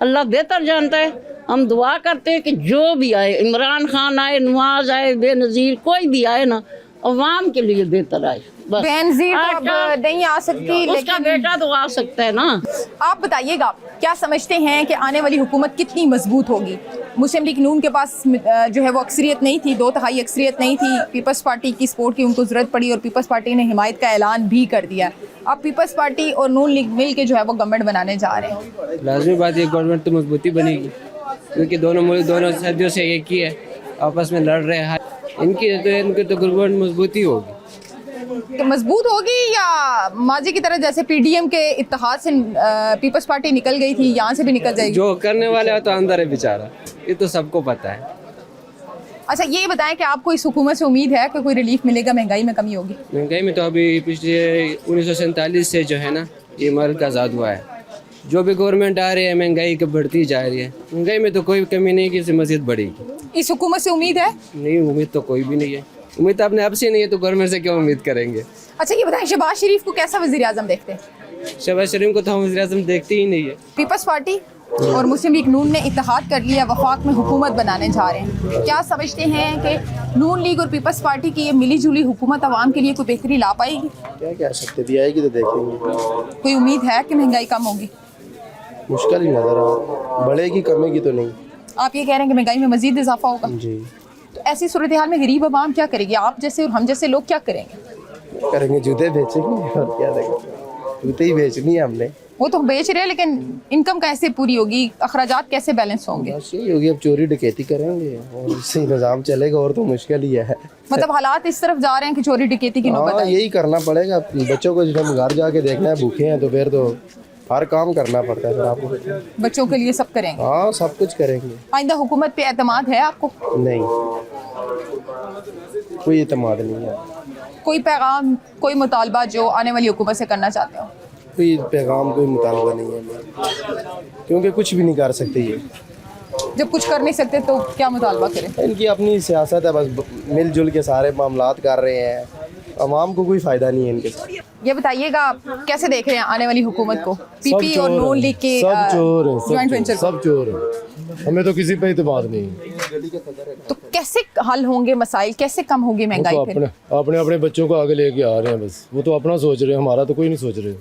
अल्लाह बेहतर जानता है। हम दुआ करते हैं कि जो भी आए, इमरान खान आए, नवाज आए, बेनज़ीर कोई भी आए ना, अवाम के लिए बेहतर आए। बेनज़ीर तो अब नहीं आ सकती, उसका बेटा तो आ सकता है ना। आप बताइएगा क्या समझते हैं कि आने वाली हुकूमत कितनी मजबूत होगी? मुस्लिम लीग नून के पास जो है वो अक्सरियत नहीं थी, 2/3 अक्सरियत नहीं थी, पीपल्स पार्टी की सपोर्ट की उनको ज़रूरत पड़ी और पीपल्स पार्टी ने हिमायत का ऐलान भी कर दिया। अब पीपल्स पार्टी और नून लीग मिल के जो है वो गवर्नमेंट बनाने जा रहे हैं। लाजमी बात है गवर्नमेंट तो मजबूती बनेगी, क्योंकि दोनों मुल्क दोनों सदियों से एक ही है, आपस में लड़ रहे हैं। इनकी तो गवर्नमेंट मजबूती होगी। तो मजबूत होगी या माजी की तरह जैसे पीडीएम के इत्तेहाद से पीपल्स पार्टी निकल गई थी, यहाँ से भी निकल जाएगी? जो करने वाले तो अंदर है बेचारा, ये तो सबको पता है। अच्छा ये बताएं कि आपको इस हुकूमत से उम्मीद है कि कोई रिलीफ मिलेगा, महंगाई में कमी होगी? महंगाई में तो अभी पिछले 1947 से जो है ना ये मुल्क आज़ाद हुआ है, जो भी गवर्नमेंट आ रही है महंगाई की बढ़ती जा रही है। महंगाई में तो कोई कमी नहीं कि इससे मज़ीद बढ़ेगी। इस हुकूमत से उम्मीद है? नहीं, उम्मीद तो कोई भी नहीं है। उम्मीद तो अपने आप से नहीं है तो गवर्नमेंट से क्यों उम्मीद करेंगे। अच्छा ये बताएं शहबाज शरीफ को कैसा वज़ीर आज़म देखते हैं? शहबाज शरीफ को तो हम वज़ीर आज़म देखते ही नहीं है। पीपल्स पार्टी और मुस्लिम लीग नून ने इत्तेहाद कर लिया, वफाक में हुकूमत बनाने जा रहे हैं। क्या समझते हैं कि नून लीग और पीपल्स पार्टी की ये मिली जुली हुकूमत आवाम के लिए कोई बेहतरी ला पाएगी? क्या कह सकते, भी आएगी तो देखेंगे। कोई उम्मीद है कि महंगाई कम होगी? मुश्किल ही नजर आ, बढ़ेगी कमेगी तो नहीं। आप ये कह रहे हैं कि महंगाई में मजीद इजाफा होगा? जी। तो ऐसी सूरत हाल में गरीब आवाम क्या करेगी? आप जैसे और हम जैसे लोग क्या करेंगे? जूते बेचेंगे और क्या देंगे, जूते ही बेचनी है हमने। वो तो बेच रहे हैं लेकिन इनकम कैसे पूरी होगी, अखराजात कैसे बैलेंस होंगे? बस यही होगी, अब चोरी डकैती करेंगे और इससे निज़ाम चलेगा, और तो मुश्किल ही है। मतलब हालात इस तरफ जा रहे हैं कि चोरी डकैती की नौबत हाँ, यही करना पड़ेगा। बच्चों को जब हम घर जाके देखना है भूखे हैं तो फिर तो हर काम करना पड़ता है फिर आपको। बच्चों के लिए सब करेंगे? हाँ सब कुछ करेंगे। आइंदा हुकूमत पे एतमाद है आपको? नहीं, कोई एतमाद नहीं है। कोई पैगाम, कोई मुतालबा जो आने वाली हुकूमत से करना चाहते हो? कोई पैगाम, कोई मुतालबा नहीं है, क्योंकि कुछ भी नहीं कर सकते ये। जब कुछ कर नहीं सकते तो क्या मुतालबा करें? इनकी अपनी सियासत है, बस मिलजुल के सारे मामलात कर रहे हैं, आवाम को कोई फ़ायदा नहीं है इनके साथ। ये बताइएगा कैसे देख रहे हैं आने वाली हुकूमत को? पीपी और नून लीग के जॉइंट वेंचर, सब चोर है, हमें तो किसी पे इत्मीनान नहीं। तो कैसे हल होंगे मसाइल, कैसे कम होगी महंगाई? तो अपने अपने बच्चों को आगे लेके आ रहे हैं, बस वो तो अपना सोच रहे हैं, हमारा तो कोई नहीं सोच रहे।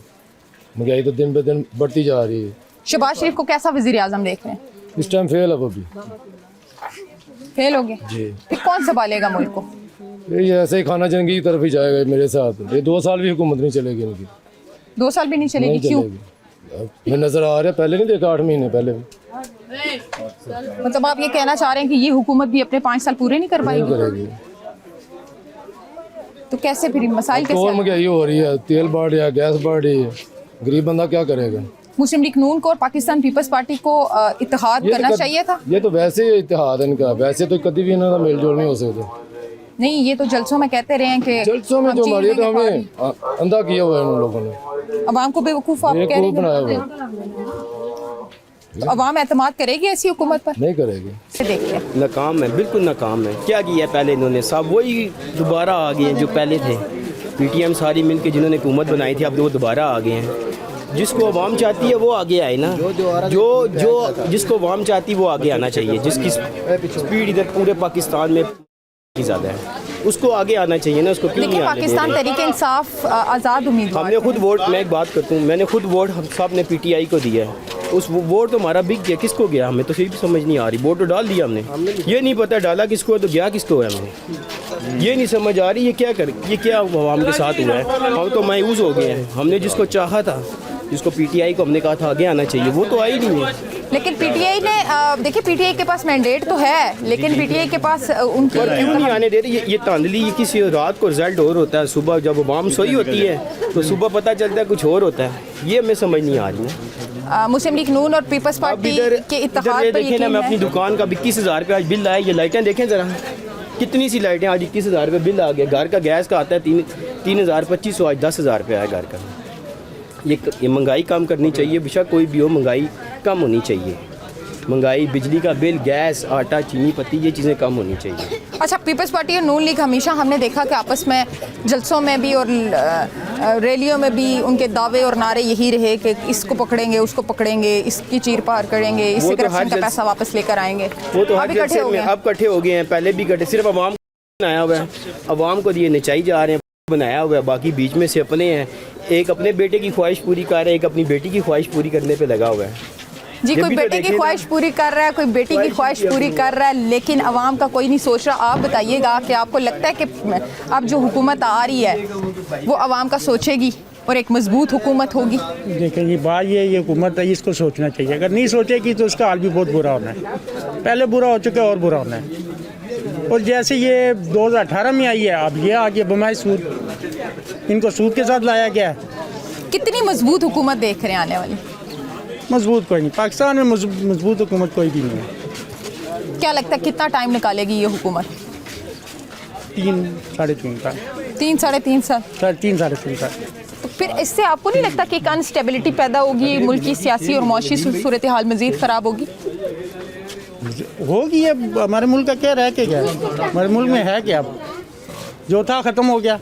महंगाई तो दिन ब दिन बढ़ती जा रही है। शहबाज शरीफ को कैसा वज़ीर आज़म देख रहे हैं? इस टाइम फेल है वो भी। फेल हो गए जी। फिर कौन संभालेगा मुल्क को? ये ऐसे ही खाना जंगी की तरफ ही जाएगा मेरे साथ। ये 2 साल भी हुकूमत नहीं चलेगी इनकी। 2 साल भी नहीं चलेगी? क्यों? मैं नजर आ रहा है, पहले नहीं देखा 8 महीने पहले भी। मतलब आप ये कहना चाह रहे हैं कि ये हुकूमत भी अपने 5 साल पूरे नहीं कर पाएगी? तो कैसे फिर मसाइल कैसे? और महंगाई हो रही है, तेल बढ़ रहा है, गैस बढ़ रही है, गरीब बंदा क्या करेगा? मुस्लिम लीग नून को और पाकिस्तान पीपल्स पार्टी को इत्तेहाद करना चाहिए था। ये तो वैसे ही इत्तेहाद है इनका, वैसे तो कभी भी इनका मेलजोल नहीं हो सकता। नहीं, ये तो जलसों में कहते रहे हैं कि जलसों में जो हमारी तो हमें अंधा किया हुआ है इन लोगों ने, अवाम को बेवकूफ़ आप कह रहे हैं। तो अवाम एतमाद करेगी ऐसी हुकूमत पर? नहीं करेगी। देखिए नाकाम है, बिल्कुल नाकाम है। क्या किया पहले इन्होंने? सब वही दोबारा आ गए हैं जो पहले थे। पीटीएम सारी मिल के जिन्होंने हुकूमत बनाई थी, अब वो दोबारा आ गए हैं। जिसको अवाम चाहती है वो आगे आए ना, जो जिसको अवाम चाहती है वो आगे आना चाहिए। जिसकी स्पीड इधर पूरे पाकिस्तान में ज़्यादा है, उसको आगे आना चाहिए ना, उसको क्यों नहीं आने? पाकिस्तान तहरीक इंसाफ आज़ाद उम्मीदवार, हमने खुद वोट, मैं एक बात करता हूँ, मैंने खुद वोट हम सब ने पीटीआई को दिया है। उस वोट तो हमारा बिक गया, किसको गया हमें तो सिर्फ समझ नहीं आ रही। वोट तो डाल दिया हमने, ये नहीं पता डाला किसको है तो गया किसको है, हमें ये नहीं समझ आ रही। ये क्या कर, ये क्या आवाम के साथ हुआ है? हम तो मायूस हो गए हैं। हमने जिसको चाहा था, जिसको पीटीआई को हमने कहा था आगे आना चाहिए, वो तो आई नहीं है। लेकिन पीटीआई ने देखिए, पीटीआई के पास मैंडेट तो है, लेकिन पीटीआई के पास उनकी पर क्यों नहीं आने दे रही? ये तांदली, ये किसी रात को रिजल्ट और होता है, सुबह जब अवाम सोई होती है तो सुबह पता चलता है कुछ और होता है। ये हमें समझ नहीं आ रही है। मुस्लिम लीग नून और पीपल्स पार्टी के इत्तेहाद पर देखें ना, मैं अपनी दुकान का 21,000 रुपये आज बिल आया। ये लाइटें देखें ज़रा, कितनी सी लाइटें, आज 21,000 रुपये बिल आ गया। घर का गैस का आता है 3,000-2500, आज 10,000 रुपये आया घर का। ये महंगाई कम करनी चाहिए, बेशक कोई भी हो, महंगाई कम होनी चाहिए। महंगाई, बिजली का बिल, गैस, आटा, चीनी पत्ती, ये चीज़ें कम होनी चाहिए। अच्छा, पीपल्स पार्टी और नून लीग हमेशा हमने देखा कि आपस में जलसों में भी और रैलियों में भी उनके दावे और नारे यही रहे कि इसको पकड़ेंगे, उसको पकड़ेंगे, इसकी चीर पार करेंगे, इससे करप्शन का पैसा वापस लेकर आएंगे। वो तो हर जलसे में अब इकट्ठे हो गए हैं, पहले भी इकट्ठे, सिर्फ अवाम को बनाया हुआ है, अवाम को ये नचाई जा रहे हैं, बनाया हुआ है। बाकी बीच में से अपने हैं, एक अपने बेटे की ख्वाहिश पूरी कर रहे हैं, एक अपनी बेटी की ख्वाहिश पूरी करने पे लगा हुआ है। जी, कोई बेटे की ख्वाहिश पूरी कर रहा है, कोई बेटी की ख्वाहिश पूरी कर रहा है, लेकिन अवाम का कोई नहीं सोच रहा। आप बताइएगा कि आपको लगता है कि अब जो हुकूमत आ रही है वो अवाम का सोचेगी और एक मजबूत हुकूमत होगी? देखिए बात ये हुकूमत है, इसको सोचना चाहिए। अगर नहीं सोचेगी तो उसका हाल भी बहुत बुरा होना है। पहले बुरा हो चुका है और बुरा होना है। और जैसे ये 2018 में आई है, अब ये आ गया बमाई सूद, इनको सूद के साथ लाया गया है। कितनी मजबूत हुकूमत देख रहे हैं आने वाली? मजबूत कोई नहीं, पाकिस्तान में मजबूत हुकूमत कोई भी नहीं है। क्या लगता है कितना टाइम निकालेगी ये हुकूमत? 3-3.5 साल। 3-3.5 साल? 3-3.5 साल। तो फिर इससे आपको नहीं लगता कि एक अनस्टेबिलिटी पैदा होगी, मुल्क की सियासी और मौशी सूरत हाल मजीद ख़राब होगी? होगी। अब हमारे मुल्क का क्या रह के गया? हमारे मुल्क में है क्या? अब जो था ख़त्म हो गया,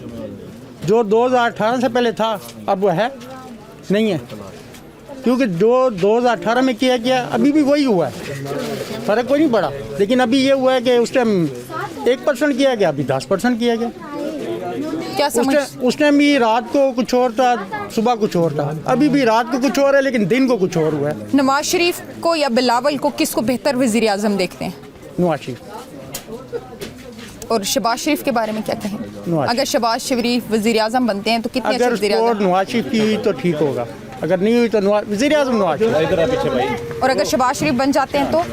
जो 2018 से पहले था अब वो है नहीं है, क्योंकि जो 2018 में किया गया अभी भी वही हुआ है, फ़र्क कोई नहीं पड़ा। लेकिन अभी ये हुआ है कि उस टाइम 1% किया गया, अभी 10% किया गया। क्या समझ? उस टाइम भी रात को कुछ और था, सुबह कुछ और था, अभी भी रात को कुछ और है, लेकिन दिन को कुछ और हुआ है। नवाज शरीफ को या बिलावल को, किसको बेहतर वज़ीर आज़म देखते हैं? नवाज शरीफ। और शहबाज शरीफ के बारे में क्या कहें? अगर शहबाज शरीफ वज़ीर आज़म बनते हैं तो कितने अच्छे वज़ीर आज़म? नवाज शरीफ की हुई तो ठीक होगा, अगर नहीं हुई तो वज़ीर आज़म नवाज शरीफ। और अगर शहबाज शरीफ बन जाते हैं तो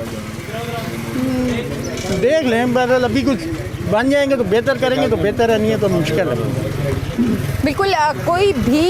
देख लें, बहरहाल अभी कुछ बन जाएंगे तो बेहतर करेंगे तो बेहतर है, नहीं है तो मुश्किल है। बिल्कुल कोई भी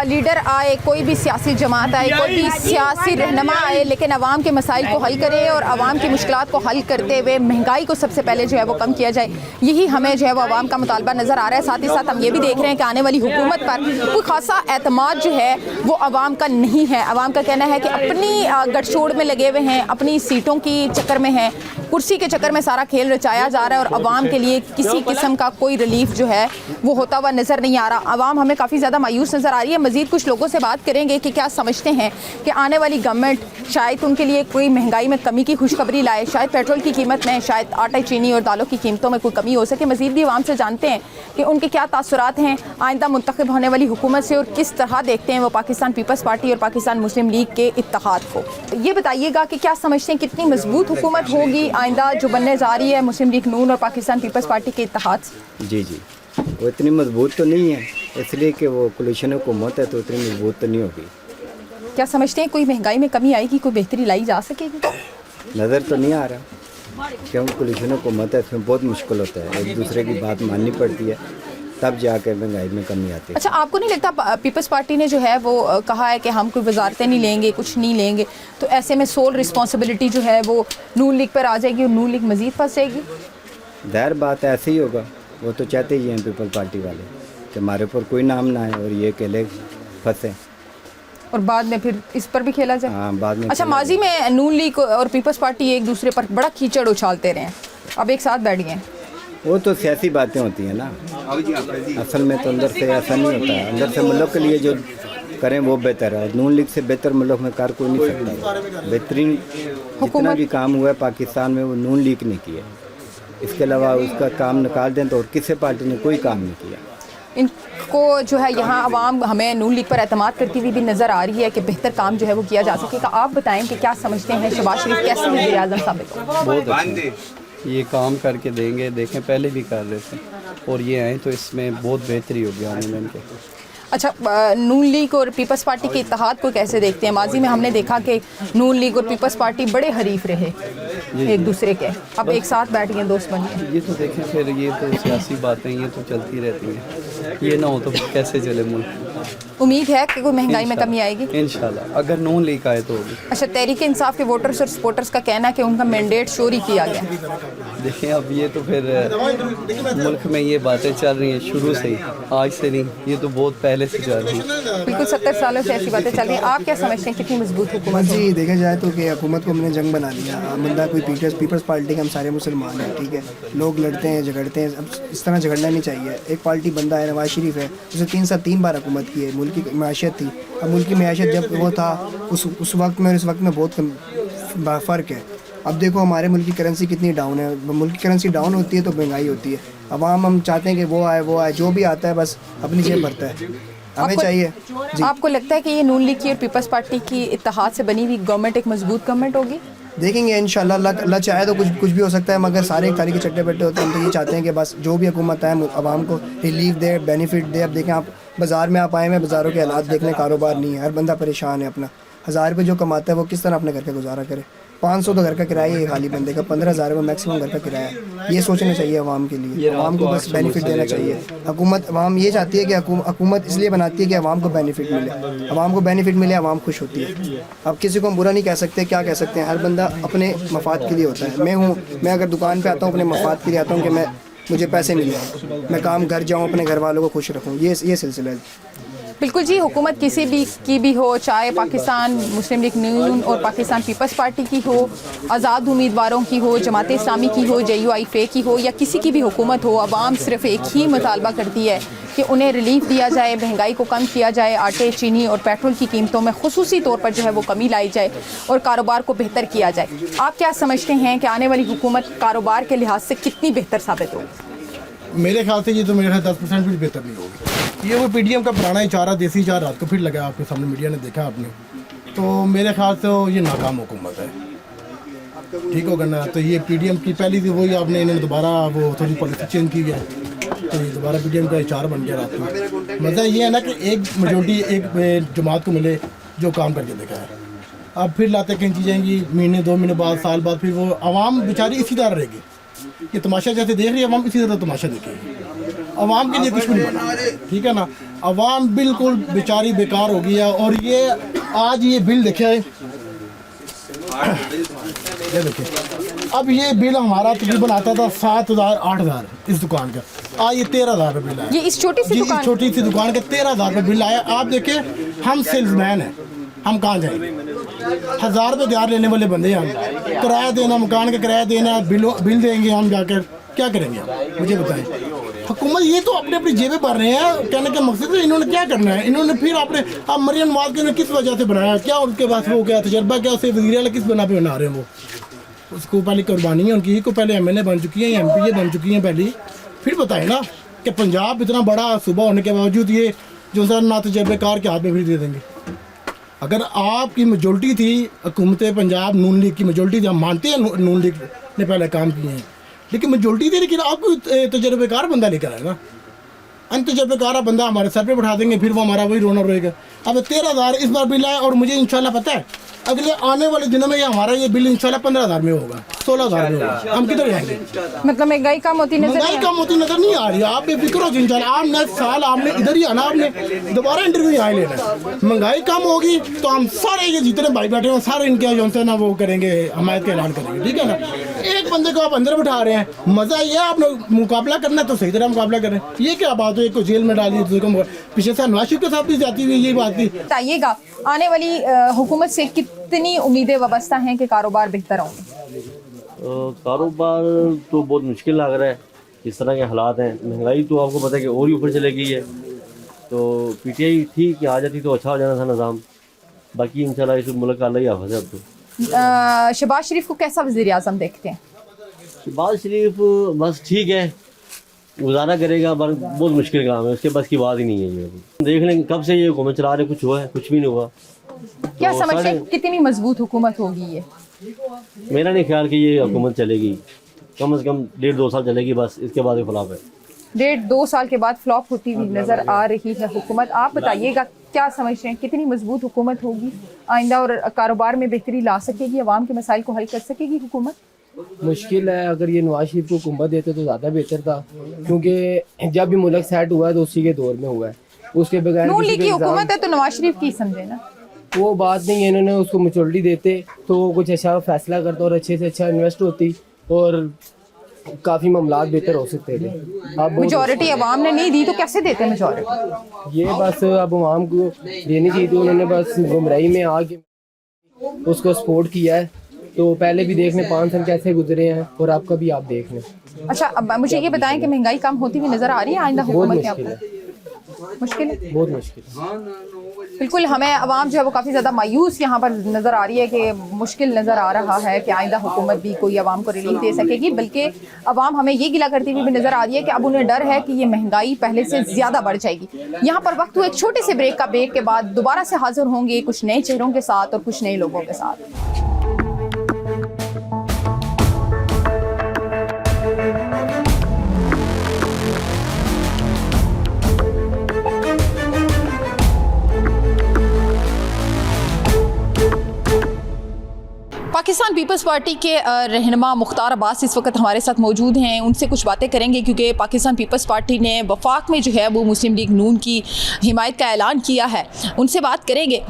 लीडर आए, कोई भी सियासी जमात आए, कोई भी सियासी रहनुमा आए, लेकिन आवाम के मसाइल को हल करे और आवाम की मुश्किलात को हल करते हुए महंगाई को सबसे पहले जो है वो कम किया जाए, यही हमें जो है वो आवाम का मुतालबा नज़र आ रहा है। साथ ही साथ हम ये भी देख रहे हैं कि आने वाली हुकूमत पर कोई खासा एतमाद जो है वो आवाम का नहीं है। आवाम का कहना है कि अपनी गठजोड़ में लगे हुए हैं, अपनी सीटों की चक्कर में हैं, कुर्सी के चक्कर में सारा खेल रचाया जा रहा है और आवाम के लिए किसी किस्म का कोई रिलीफ जो है वो होता हुआ नज़र नहीं आ रहा। आवाम हमें काफ़ी ज़्यादा मायूस नज़र आ रही है। मज़ीद कुछ लोगों से बात करेंगे कि क्या समझते हैं कि आने वाली गवर्नमेंट शायद उनके लिए कोई महंगाई में कमी की खुशखबरी लाए, शायद पेट्रोल की कीमत में, शायद आटा, चीनी और दालों की कीमतों में कोई कमी हो सके। मज़ीद भी आवाम से जानते हैं कि उनके क्या तासुरात हैं आइंदा मुंतखब होने वाली हुकूमत से और किस तरह देखते हैं वो पाकिस्तान पीपल्स पार्टी और पाकिस्तान मुस्लिम लीग के इत्तेहाद को। ये बताइएगा कि क्या समझते हैं कितनी मजबूत हुकूमत होगी आइंदा जो बनने जा रही है मुस्लिम लीग नून और पाकिस्तान पीपल्स पार्टी के इत्तेहाद से? जी जी, वो इतनी मजबूत तो नहीं है, इसलिए कि वो कोलिशन हुकूमत है तो इतनी मजबूत तो नहीं होगी। क्या समझते हैं कोई महंगाई में कमी आएगी, कोई बेहतरी लाई जा सकेगी? नज़र तो नहीं आ रहा, क्योंकि कोलिशन हुकूमत है, इसमें बहुत मुश्किल होता है, एक दूसरे की बात माननी पड़ती है, तब जाकर महंगाई में कमी आती है। अच्छा, आपको नहीं लगता पीपल्स पार्टी ने जो है वो कहा है कि हम कोई वजारतें नहीं लेंगे, कुछ नहीं लेंगे, तो ऐसे में सोल रिस्पॉन्सिबिलिटी जो है वो नून लीग पर आ जाएगी और नून लीग मजीद फंस जाएगी? ज़ाहिर बात है, ऐसे ही होगा। वो तो चाहते ही हैं पीपल पार्टी वाले कि हमारे ऊपर कोई नाम ना आए और ये अकेले फंसे और बाद में फिर इस पर भी खेला जाए। हाँ, बाद में। अच्छा, माजी में नून लीग और पीपल्स पार्टी एक दूसरे पर बड़ा कीचड़ उछालते रहे, अब एक साथ बैठ गए। वो तो सियासी बातें होती हैं ना, असल में तो अंदर से ऐसा नहीं होता है। अंदर से मुल्क के लिए जो करें वो बेहतर है। नून लीग से बेहतर मुल्क में कार कोई नहीं सकता। बेहतरीन जितना भी काम हुआ है पाकिस्तान में वो नून लीग ने किया, इसके अलावा उसका काम निकाल दें तो और किसी पार्टी ने कोई काम नहीं किया। इनको जो है यहाँ आवाम हमें नून लीग पर एतमाद करती हुई भी नज़र आ रही है कि बेहतर काम जो है वो किया जा सकेगा। आप बताएं कि क्या समझते हैं शहबाज शरीफ कैसे वज़ीर आज़म साबित हो? बहुत अच्छा, ये काम करके देंगे, देखें पहले भी कर रहे थे और ये आए तो इसमें बहुत बेहतरी होगी आने में इनके। अच्छा, नून लीग और पीपल्स पार्टी के इत्तेहाद को कैसे देखते हैं? माजी में हमने देखा कि नून लीग और पीपल्स पार्टी बड़े हरीफ रहे एक दूसरे के, अब एक साथ बैठ गए, दोस्त बन गए। ये तो देखें फिर ये तो सियासी बातें ये तो चलती रहती हैं, ये ना हो तो कैसे चले मुल्क। उम्मीद है कि कोई महंगाई में कमी आएगी इंशाल्लाह, अगर नून लीग आए तो होगी। अच्छा, तहरीक इंसाफ के वोटर्स और सपोर्टर्स का कहना है कि उनका मैंडेट चोरी किया गया। देखें अब ये तो फिर मुल्क में ये बातें चल रही हैं शुरू से ही, आज से नहीं, ये तो बहुत पहले से चल रही है। बिल्कुल 70 सालों से ऐसी बातें चल रही हैं। आप क्या समझते हैं कितनी मजबूत हुकूमत? जी, देखा जाए तो कि हुकूमत को हमने जंग बना दिया। बंदा कोई पीपल्स पार्टी के हम सारे मुसलमान हैं, ठीक है, लोग लड़ते हैं झगड़ते हैं, अब इस तरह झगड़ना नहीं चाहिए। एक पार्टी बंदा है नवाज शरीफ है, उसने 3 साल 3 बार हुकूमत की है, मुल्क की मैशत थी। अब मुल्क की मैशत जब वो था उस वक्त में और इस वक्त में बहुत फ़र्क है। अब देखो हमारे मुल्क की करेंसी कितनी डाउन है, मुल्क की करेंसी डाउन होती है तो महंगाई होती है। अवाम हम चाहते हैं कि वो आए, जो भी आता है बस अपनी जेब भरता है, हमें चाहिए। आपको लगता है कि ये नून लीग की और पीपल्स पार्टी की इत्तेहाद से बनी हुई गवर्नमेंट एक मजबूत गवर्नमेंट होगी? देखेंगे इंशाल्लाह, अल्लाह चाहे तो कुछ भी हो सकता है, मगर सारे तारीख के चट्टे बट्टे होते हैं। हम तो ये चाहते हैं कि बस जो भी हुकूमत आए आवाम को रिलीफ दे, बेनिफिट दे। अब देखें आप बाज़ार में आप आए हैं, बाज़ारों के हालात देखने, कारोबार नहीं है, हर बंदा परेशान है। अपना 1000 रुपये जो कमाता है वो किस तरह अपने घर का गुजारा करे? 500 तो घर का किराया है खाली बंदे का, 15,000 रुपये मैक्सिमम घर का किराया है। ये सोचना चाहिए अवाम के लिए, अवाम को बस बेनिफिट देना चाहिए। हुकूमत अवाम ये चाहती है कि हुकूमत इसलिए बनाती है कि अवाम को बेनिफिट मिले, अवाम को बेनिफिट मिले, अवाम खुश होती है। अब किसी को हम बुरा नहीं कह सकते, क्या कह सकते हैं, हर बंदा अपने मफाद के लिए होता है। मैं अगर दुकान पर आता हूँ अपने मफाद के लिए आता हूँ कि मुझे पैसे मिले, मैं काम घर जाऊँ, अपने घर वालों को खुश रखूँ, ये सिलसिला है। बिल्कुल जी, हुकूमत किसी भी की भी हो, चाहे पाकिस्तान मुस्लिम लीग नून और पाकिस्तान पीपल्स पार्टी की हो, आज़ाद उम्मीदवारों की हो, जमात इस्लामी की हो, JUIF की हो या किसी की भी हुकूमत हो, आवाम सिर्फ एक ही मुतालबा करती है कि उन्हें रिलीफ दिया जाए, महंगाई को कम किया जाए, आटे, चीनी और पेट्रोल की कीमतों में खुसूसी तौर पर जो है वो कमी लाई जाए और कारोबार को बेहतर किया जाए। आप क्या समझते हैं कि आने वाली हुकूमत कारोबार के लिहाज से कितनी बेहतर साबित होगी? मेरे ख्याल से ये तो मेरे ख्याल 10% भी बेहतर नहीं होगी। ये वो PDM का पुराना ही चारा, देसी चारा रात को फिर लगा, आपके सामने मीडिया ने देखा आपने, तो मेरे ख्याल से ये नाकाम हुकूमत है। ठीक होगा ना, तो ये PDM की पहली थी वही, आपने इन्होंने दोबारा वो थोड़ी पॉलिसी चेंज की है तो ये दोबारा PDM का चार बन गया रात में। मतलब ये है ना कि एक मेजोरिटी एक जमात को मिले जो काम करके देखा है। अब फिर लाते कहीं चीज़ेंगी महीने 2 महीने बाद, साल बाद, फिर वो आवाम बेचारी इसी तरह रहेगी। ये तमाशा जैसे देख रही है आवाम, इसी तरह तमाशा देखेगी। आवाम के लिए कुछ भी नहीं बना, ठीक है ना। अवाम बिल्कुल बेचारी बेकार हो गई है। और ये आज ये बिल देखे, ये देखिए, अब ये बिल हमारा तकरीबन आता था 7,000 8,000 इस दुकान का, आज ये 13,000 रुपये बिल आया। ये इस छोटी सी दुकान, छोटी सी दुकान का 13,000 रुपये बिल आया। आप देखिए, हम सेल्समैन हैं, हम कहाँ जाएंगे? 1,000 रुपये दिहाड़ लेने वाले बंदे हैं हम। किराया देना, मकान का किराया देना, बिल देंगे हम, जाकर क्या करेंगे आप मुझे बताएं। हुकूमत ये तो अपने अपनी जेबें भर रहे हैं। कहने का मकसद है इन्होंने क्या करना है? इन्होंने फिर अपने अब मरियम नवाज के किस वजह से बनाया? क्या उनके पास वो क्या तजर्बा, क्या उसे वज़ीर आला किस बना पे बना रहे हैं? वो उसको पहले कुर्बानी है उनकी, को पहले MNA बन चुकी हैं, MP बन चुकी हैं पहले। फिर बताएं ना कि पंजाब इतना बड़ा सूबा होने के बावजूद ये जो सर ना तजर्बेकार के हाथ में फिर दे देंगे। अगर आपकी मेजोरिटी थी, हुकूमत पंजाब नून लीग की मेजोरिटी थी, हम मानते हैं नून लीग ने पहले काम किए हैं, लेकिन मेजोरिटी थी, लेकिन आपको तजर्बेकार बंदा लेकर आएगा। अनतजर्बेकार बंदा हमारे सर पे बैठा देंगे, फिर वो हमारा वही रोना रोएगा। अब 13,000 इस बार बिल आया, और मुझे इंशाल्लाह पता है अगले आने वाले दिनों में ये हमारा ये बिल इंशाल्लाह 15,000 में होगा, 16,000 में होगा। हम किधर जाएंगे? मतलब महंगाई कम होती नजर नहीं आ रही। आप बेफिक्र हो इंशाल्लाह, आप नेक्स्ट साल आपने इधर ही आना, आपने दोबारा इंटरव्यू यहाँ लेना। महंगाई कम होगी तो हम सारे ये जितने भाई बैठे हैं सारे इनके जो है ना वो करेंगे, हमायत का ऐलान करेंगे, ठीक है ना। एक बंदे को आप अंदर बैठा रहे हैं, मजा ये है, आपने मुकाबला करना है तो सही तरह मुकाबला करें। ये क्या बात है? एक को जेल में डाली, पीछे से नवाज शरीफ के साथ भी जाती हुई, ये बात थी। बताइएगा, आने वाली हुकूमत से कितनी उम्मीदें वाबस्ता हैं कि कारोबार बेहतर होंगे? कारोबार तो बहुत मुश्किल लग रहा है, इस तरह के हालात हैं। महंगाई तो आपको पता है कि और ही ऊपर चले गई है। तो PTI थी कि आ जाती तो अच्छा हो जाना था निज़ाम। बाकी इंशाल्लाह इस मुल्क का अल्लाह ही हाफ़िज़ है। अब तो शहबाज शरीफ को कैसा वज़ीर आज़म देखते हैं? शहबाज शरीफ बस ठीक है, गुजारा करेगा, बहुत मुश्किल काम है, उसके बस की बात ही नहीं है। ये देख लें कब से ये हुकूमत चला रहे, कुछ हुआ है? कुछ भी नहीं हुआ। क्या समझते हैं कितनी मजबूत हुकूमत होगी ये? मेरा नहीं ख्याल कि ये हुकूमत चलेगी, कम से कम 1.5-2 साल चलेगी, बस इसके बाद फ्लॉप है। 1.5-2 साल के बाद फ्लॉप होती हुई नजर आ रही है हुकूमत। आप बताइएगा, क्या समझते हैं कितनी मजबूत हुकूमत होगी आइंदा, और कारोबार में बेहतरी ला सकेगी, अवाम के मसाइल को हल कर सकेगी हुकूमत? मुश्किल है। अगर ये नवाज शरीफ को हुकूमत देते तो ज़्यादा बेहतर था, क्योंकि जब भी मुल्क सेट हुआ है तो उसी के दौर में हुआ है। उसके बगैर नून लीग की हुकूमत है तो नवाज शरीफ की समझे ना, वो बात नहीं है। इन्होंने उसको मैच्योरिटी देते तो कुछ अच्छा फैसला करता और अच्छे से अच्छा इन्वेस्ट होती और काफ़ी मामलात बेहतर हो सकते थे। अब मेजॉरिटी अवाम ने नहीं दी तो कैसे देते मेजॉरिटी? ये बस अब अवाम को देनी चाहिए थी, उन्होंने बस गुमराही में आके उसको सपोर्ट किया है। तो पहले भी देख लें 5 साल कैसे गुजरे हैं, और आपका भी आप देख लें। अच्छा, अब मुझे ये बताएं कि महंगाई कम होती हुई नजर आ रही है आइंदा हुकूमत में? मुश्किल है, बहुत मुश्किल। बिल्कुल, हमें अवाम जो है वो काफ़ी ज़्यादा मायूस यहाँ पर नज़र आ रही है कि मुश्किल नज़र आ रहा है कि आइंदा हुकूमत भी कोई अवाम को रिलीफ दे सकेगी। बल्कि अवाम हमें ये गिला करती हुई भी नज़र आ रही है कि अब उन्हें डर है कि ये महंगाई पहले से ज़्यादा बढ़ जाएगी। यहाँ पर वक्त हुआ एक छोटे से ब्रेक का। ब्रेक के बाद दोबारा से हाजिर होंगे कुछ नए चेहरों के साथ और कुछ नए लोगों के साथ। पाकिस्तान पीपल्स पार्टी के रहनुमा मुख्तार अब्बास इस वक्त हमारे साथ मौजूद हैं। उनसे कुछ बातें करेंगे क्योंकि पाकिस्तान पीपल्स पार्टी ने वफाक में जो है वो मुस्लिम लीग नून की हिमायत का ऐलान किया है। उनसे बात करेंगे।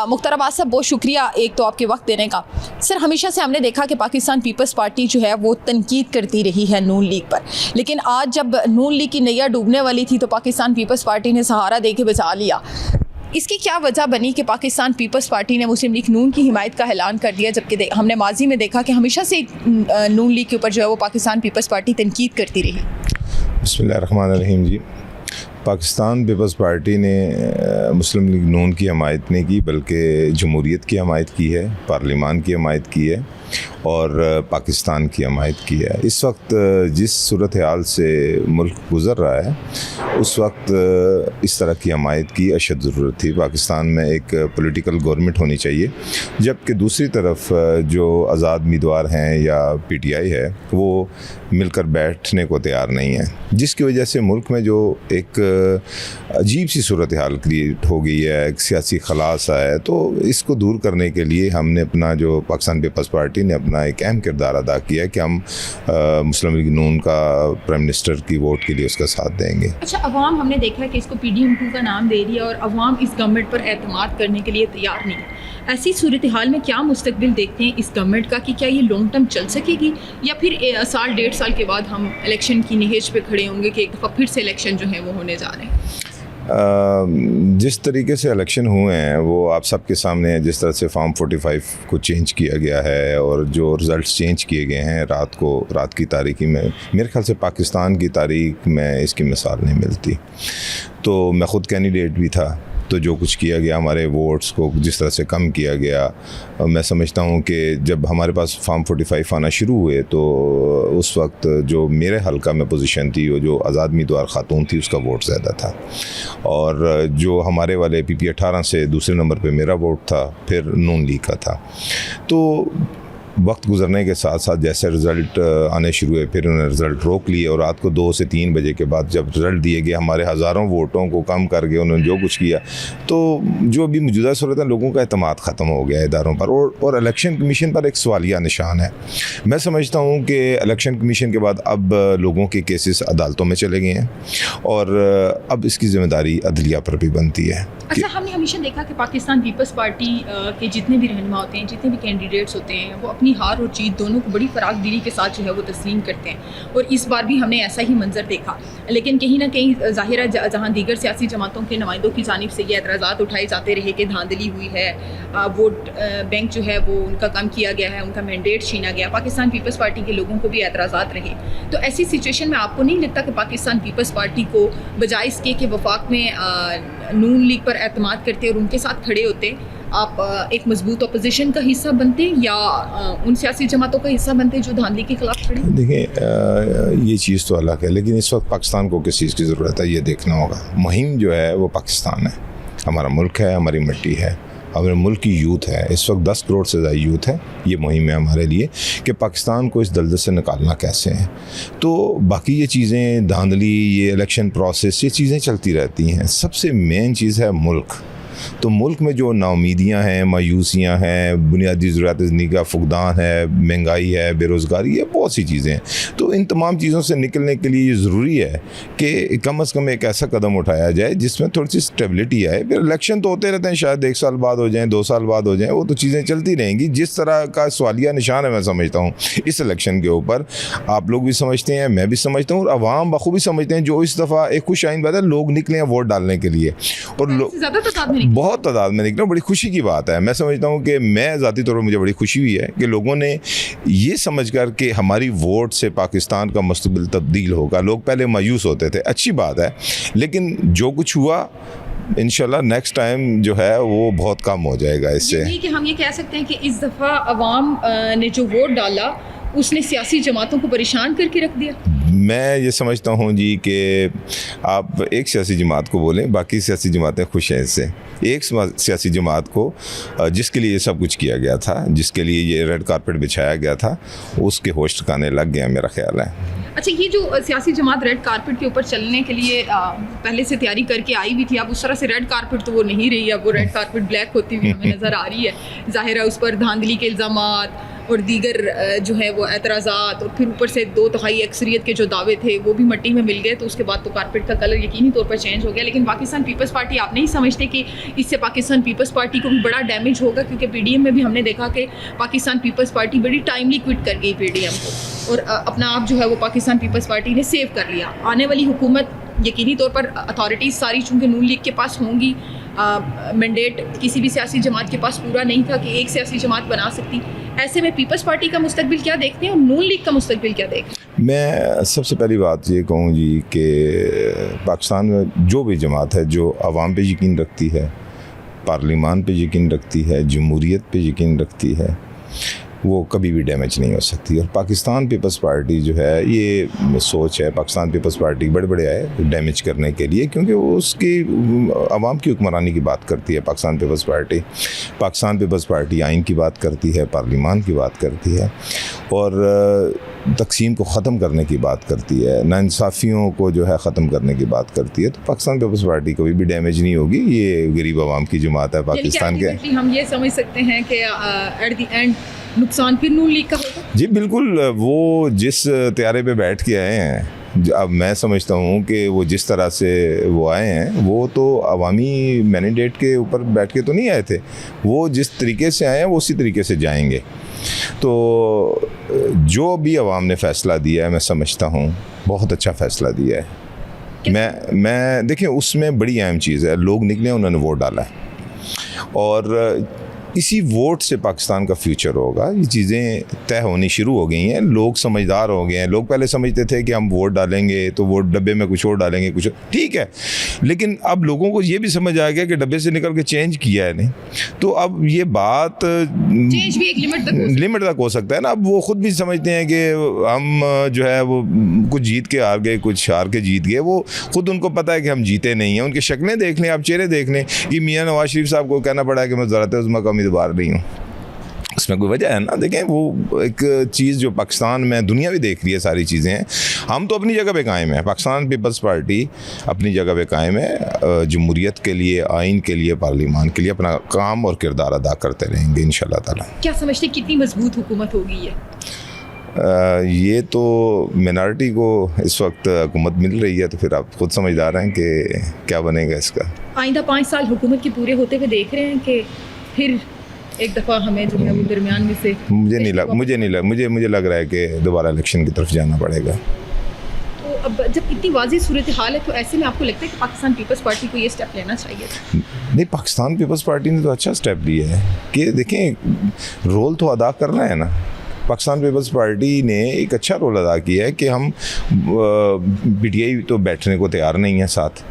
मुख्तार अब्बास साहब, बहुत शुक्रिया एक तो आपके वक्त देने का। सर, हमेशा से हमने देखा कि पाकिस्तान पीपल्स पार्टी जो है वो तनकीद करती रही है नून लीग पर, लेकिन आज जब नून लीग की नैया डूबने वाली थी तो पाकिस्तान पीपल्स पार्टी ने सहारा दे के बचा लिया। इसकी क्या वजह बनी कि पाकिस्तान पीपल्स पार्टी ने मुस्लिम लीग नून की हिमायत का ऐलान कर दिया, जबकि हमने माजी में देखा कि हमेशा से नून लीग के ऊपर जो है वो पाकिस्तान पीपल्स पार्टी तनकीद करती रही? बिस्मिल्लाहिर्रहमानिर्रहीम जी, पाकिस्तान पीपल्स पार्टी ने मुस्लिम लीग नून की हमायत नहीं की, बल्कि जमहूरियत की हमायत की है, पार्लिमान की हमायत की है और पाकिस्तान की हमायत की है। इस वक्त जिस सूरत हाल से मुल्क गुज़र रहा है, उस वक्त इस तरह की हमायत की अशद ज़रूरत थी। पाकिस्तान में एक पॉलिटिकल गवर्नमेंट होनी चाहिए, जबकि दूसरी तरफ जो आज़ाद उम्मीदवार हैं या PTI है वो मिलकर बैठने को तैयार नहीं है, जिसकी वजह से मुल्क में जो एक अजीब सी सूरत हाल क्रिएट हो गई है, एक सियासी खलासा है। तो इसको दूर करने के लिए हमने अपना जो पाकिस्तान पीपल्स पार्टी ने अपना अपना एक अहम किरदार अदा किया है कि हम मुस्लिम लीग नून का प्राइम मिनिस्टर की वोट के लिए उसका साथ देंगे। अच्छा, अवाम हमने देखा है कि इसको PDM-2 का नाम दे दिया और अवाम इस गवर्नमेंट पर एतमाद करने के लिए तैयार नहीं। ऐसी सूरत हाल में क्या मुस्तकबिल देखते हैं इस गवर्नमेंट का कि क्या ये लॉन्ग टर्म चल सकेगी या फिर साल 1.5 साल के बाद हम इलेक्शन की निहेज पे खड़े होंगे कि एक दफ़ा फिर से इलेक्शन जो है वो होने जा रहे हैं? जिस तरीके से इलेक्शन हुए हैं वो आप सबके सामने है। जिस तरह से फॉर्म 45 को चेंज किया गया है और जो रिज़ल्ट्स चेंज किए गए हैं रात की तारीखी में, मेरे ख्याल से पाकिस्तान की तारीख में इसकी मिसाल नहीं मिलती। तो मैं ख़ुद कैंडिडेट भी था, तो जो कुछ किया गया, हमारे वोट्स को जिस तरह से कम किया गया, मैं समझता हूँ कि जब हमारे पास फॉर्म 45 आना शुरू हुए तो उस वक्त जो मेरे हल्का में पोजीशन थी वो जो आज़ाद उम्मीदवार खातून थी उसका वोट ज़्यादा था, और जो हमारे वाले PP 18 से दूसरे नंबर पे मेरा वोट था, फिर नून लीग का था। तो वक्त गुजरने के साथ साथ जैसे रिज़ल्ट आने शुरू हुए फिर उन्होंने रिज़ल्ट रोक लिए और रात को 2 से 3 बजे के बाद जब रिज़ल्ट दिए गए हमारे हज़ारों वोटों को कम करके उन्होंने जो कुछ किया, तो जो अभी मौजूदा सूरत है लोगों का एतमाद ख़त्म हो गया है इदारों पर, और इलेक्शन कमीशन पर एक सवालिया निशान है। मैं समझता हूँ कि इलेक्शन कमीशन के बाद अब लोगों के केसेस अदालतों में चले गए हैं और अब इसकी ज़िम्मेदारी अदलिया पर भी बनती है। अच्छा, हमने हमेशा देखा कि पाकिस्तान पीपल्स पार्टी के जितने भी रहनुमा होते हैं, जितने भी कैंडिडेट्स होते हैं, वो अपनी हार और जीत दोनों को बड़ी फराग दिली के साथ जो है वो तस्लीम करते हैं, और इस बार भी हमने ऐसा ही मंजर देखा। लेकिन कहीं ना कहीं ज़ाहिर है जहाँ दीगर सियासी जमातों के नुमाइंदों की जानिब से ये एतराज़ात उठाए जाते रहे कि धांधली हुई है, वोट बैंक जो है वो उनका कम किया गया है, उनका मैंडेट छीना गया, पाकिस्तान पीपल्स पार्टी के लोगों को भी एतराज़ात रहे। तो ऐसी सिचुएशन में आपको नहीं लगता कि पाकिस्तान पीपल्स पार्टी को बजाय इसके कि वफाक में नून लीग पर एतमाद करते और उनके साथ खड़े होते, आप एक मजबूत अपोजिशन का हिस्सा बनते या उन सियासी जमातों का हिस्सा बनते जो धांधली के खिलाफ खड़े? देखिए, ये चीज़ तो अलग है, लेकिन इस वक्त पाकिस्तान को किस चीज़ की ज़रूरत है ये देखना होगा। मुहिम जो है वो पाकिस्तान है, हमारा मुल्क है, हमारी मिट्टी है, हमारे मुल्क की यूथ है। इस वक्त 10 करोड़ से ज़्यादा यूथ है। ये मुहिम है हमारे लिए कि पाकिस्तान को इस दलदल से निकालना कैसे है। तो बाकी ये चीज़ें, धांधली, ये इलेक्शन प्रोसेस, ये चीज़ें चलती रहती हैं। सबसे मेन चीज़ है मुल्क। तो मुल्क में जो नाउमीदियाँ हैं, मायूसियाँ हैं, बुनियादी ज़रूरत ज़िंदगी का फुकदान है, महंगाई है, बेरोज़गारी है, बहुत सी चीज़ें हैं। तो इन तमाम चीज़ों से निकलने के लिए ये ज़रूरी है कि कम अज़ कम एक ऐसा कदम उठाया जाए जिसमें थोड़ी सी स्टेबिलिटी आए। फिर इलेक्शन तो होते रहते हैं, शायद 1 साल बाद हो जाएँ, 2 साल बाद हो जाएँ, वो तो चीज़ें चलती रहेंगी। जिस तरह का सवालिया निशान है, मैं समझता हूँ इस इलेक्शन के ऊपर, आप लोग भी समझते हैं, मैं भी समझता हूँ, और आवाम बखूबी समझते हैं। जो इस दफ़ा एक खुश आइन बात है, लोग निकले हैं वोट डालने के लिए, और बहुत तादाद में निकला, बड़ी खुशी की बात है। मैं समझता हूँ कि मैं ज़ाती तौर पर मुझे बड़ी खुशी हुई है कि लोगों ने ये समझ कर कि हमारी वोट से पाकिस्तान का मुस्तकबिल तब्दील होगा। लोग पहले मायूस होते थे, अच्छी बात है, लेकिन जो कुछ हुआ इंशाल्लाह नेक्स्ट टाइम जो है वो बहुत कम हो जाएगा इससे। ये कि हम ये कह सकते हैं कि इस दफ़ा अवाम ने जो वोट डाला उसने सियासी जमातों को परेशान करके रख दिया। मैं ये समझता हूँ जी कि आप एक सियासी जमात को बोलें, बाकी सियासी जमातें खुश हैं इससे। एक सियासी जमात को जिसके लिए ये सब कुछ किया गया था, जिसके लिए ये रेड कारपेट बिछाया गया था, उसके होश ठिकाने लग गया मेरा ख्याल है। अच्छा, ये जो सियासी जमात रेड कारपेट के ऊपर चलने के लिए पहले से तैयारी करके आई हुई थी, अब उस तरह से रेड कारपेट तो वो नहीं रही, अब वो रेड कारपेट ब्लैक होती हुई हमें नज़र आ रही है। ज़ाहिर है उस पर धांधली के इल्ज़ामात और दीगर जो है वो एतराज़ात, और फिर ऊपर से 2/3 अक्सरियत के जो दावे थे वो भी मिट्टी में मिल गए, तो उसके बाद तो कारपेट का कलर यकीनी तौर पर चेंज हो गया। लेकिन पाकिस्तान पीपल्स पार्टी, आप नहीं समझते कि इससे पाकिस्तान पीपल्स पार्टी को भी बड़ा डैमेज होगा? क्योंकि PDM में भी हमने देखा कि पाकिस्तान पीपल्स पार्टी बड़ी टाइमली क्विट कर गई PDM को, और अपना आप जो है वो पाकिस्तान पीपल्स पार्टी ने सेव कर लिया। आने वाली हुकूमत यकीनी तौर पर अथॉरिटीज़ सारी चूँकि नून लीग के पास होंगी, मैंडेट किसी भी सियासी जमात के पास पूरा नहीं था कि एक सियासी जमात बना सकती। ऐसे में पीपल्स पार्टी का मुस्तकबिल क्या देखते हैं और नून लीग का मुस्तकबिल क्या देखते हैं? मैं सबसे पहली बात ये कहूँ जी कि पाकिस्तान में जो भी जमात है जो आवाम पे यकीन रखती है, पार्लिमान पे यकीन रखती है, जमहूरियत पे यकीन रखती है, वो कभी भी डैमेज नहीं हो सकती। और पाकिस्तान पीपल्स पार्टी जो है, ये सोच है पाकिस्तान पीपल्स पार्टी बड़े आए डैमेज करने के लिए, क्योंकि वो उसकी आवाम की हुक्मरानी की बात करती है। पाकिस्तान पीपल्स पार्टी आइन की बात करती है, पार्लिमान की बात करती है, और तकसीम को ख़त्म करने की बात करती है, नाइंसाफ़ियों को जो है ख़त्म करने की बात करती है। तो पाकिस्तान पीपल्स पार्टी कभी भी डैमेज नहीं होगी। ये गरीब आवाम की जमात है पाकिस्तान के। हम ये समझ सकते हैं कि एट द एंड नुकसान फिर नून लीग का होगा? जी बिल्कुल, वो जिस त्यारे पे बैठ के आए हैं, अब मैं समझता हूँ कि वो जिस तरह से वो आए हैं, वो तो अवामी मैंडेट के ऊपर बैठ के तो नहीं आए थे। वो जिस तरीके से आए हैं वो उसी तरीके से जाएंगे। तो जो भी अवाम ने फ़ैसला दिया है, मैं समझता हूँ बहुत अच्छा फ़ैसला दिया है। मैं देखिए, उसमें बड़ी अहम चीज़ है, लोग निकले, उन्होंने वोट डाला है और इसी वोट से पाकिस्तान का फ्यूचर होगा। ये चीज़ें तय होनी शुरू हो गई हैं, लोग समझदार हो गए हैं। लोग पहले समझते थे कि हम वोट डालेंगे तो वोट डब्बे में कुछ और डालेंगे, कुछ ठीक है, लेकिन अब लोगों को ये भी समझ आ गया कि डब्बे से निकल के चेंज किया है नहीं, तो अब ये बात चेंज भी एक लिमिट तक हो सकता है ना। अब वो खुद भी समझते हैं कि हम जो है वो कुछ जीत के हार गए, कुछ हार के जीत गए। वो खुद उनको पता है कि हम जीते नहीं हैं। उनकी शक्लें देख लें, आप चेहरे देख लें कि मियाँ नवाज शरीफ साहब को कहना पड़ा है कि मैं ज़रात उज़्मा का उम्मीदवार नहीं हूँ, उसमें कोई वजह है ना। देखें, वो एक चीज़ जो पाकिस्तान में दुनिया भी देख रही है, सारी चीज़ें हैं। हम तो अपनी जगह पे कायम है, पाकिस्तान पीपल्स पार्टी अपनी जगह पे कायम है। जमहूरियत के लिए, आइन के लिए, पार्लिमान के लिए अपना काम और किरदार अदा करते रहेंगे इंशाल्लाह ताला। क्या समझते कितनी मजबूत हुकूमत होगी ये? ये तो मिनॉरिटी को इस वक्त हुकूमत मिल रही है, तो फिर आप खुद समझदार हैं कि क्या बनेगा इसका। आइंदा 5 साल हुकूमत के पूरे होते हुए देख रहे हैं कि फिर एक दफ़ा हमें जो है वो दरमियान में से मुझे लग रहा है कि दोबारा इलेक्शन की तरफ जाना पड़ेगा। तो अब जब इतनी वाज़ेह सूरत हाल है, तो ऐसे में आपको लगता है कि पाकिस्तान पीपल्स पार्टी को ये स्टेप लेना चाहिए? नहीं, पाकिस्तान पीपल्स पार्टी ने तो अच्छा स्टेप लिया है कि देखें, रोल तो अदा करना है ना। पाकिस्तान पीपल्स पार्टी ने एक अच्छा रोल अदा किया है कि हम PTI तो बैठने को तैयार नहीं है साथ।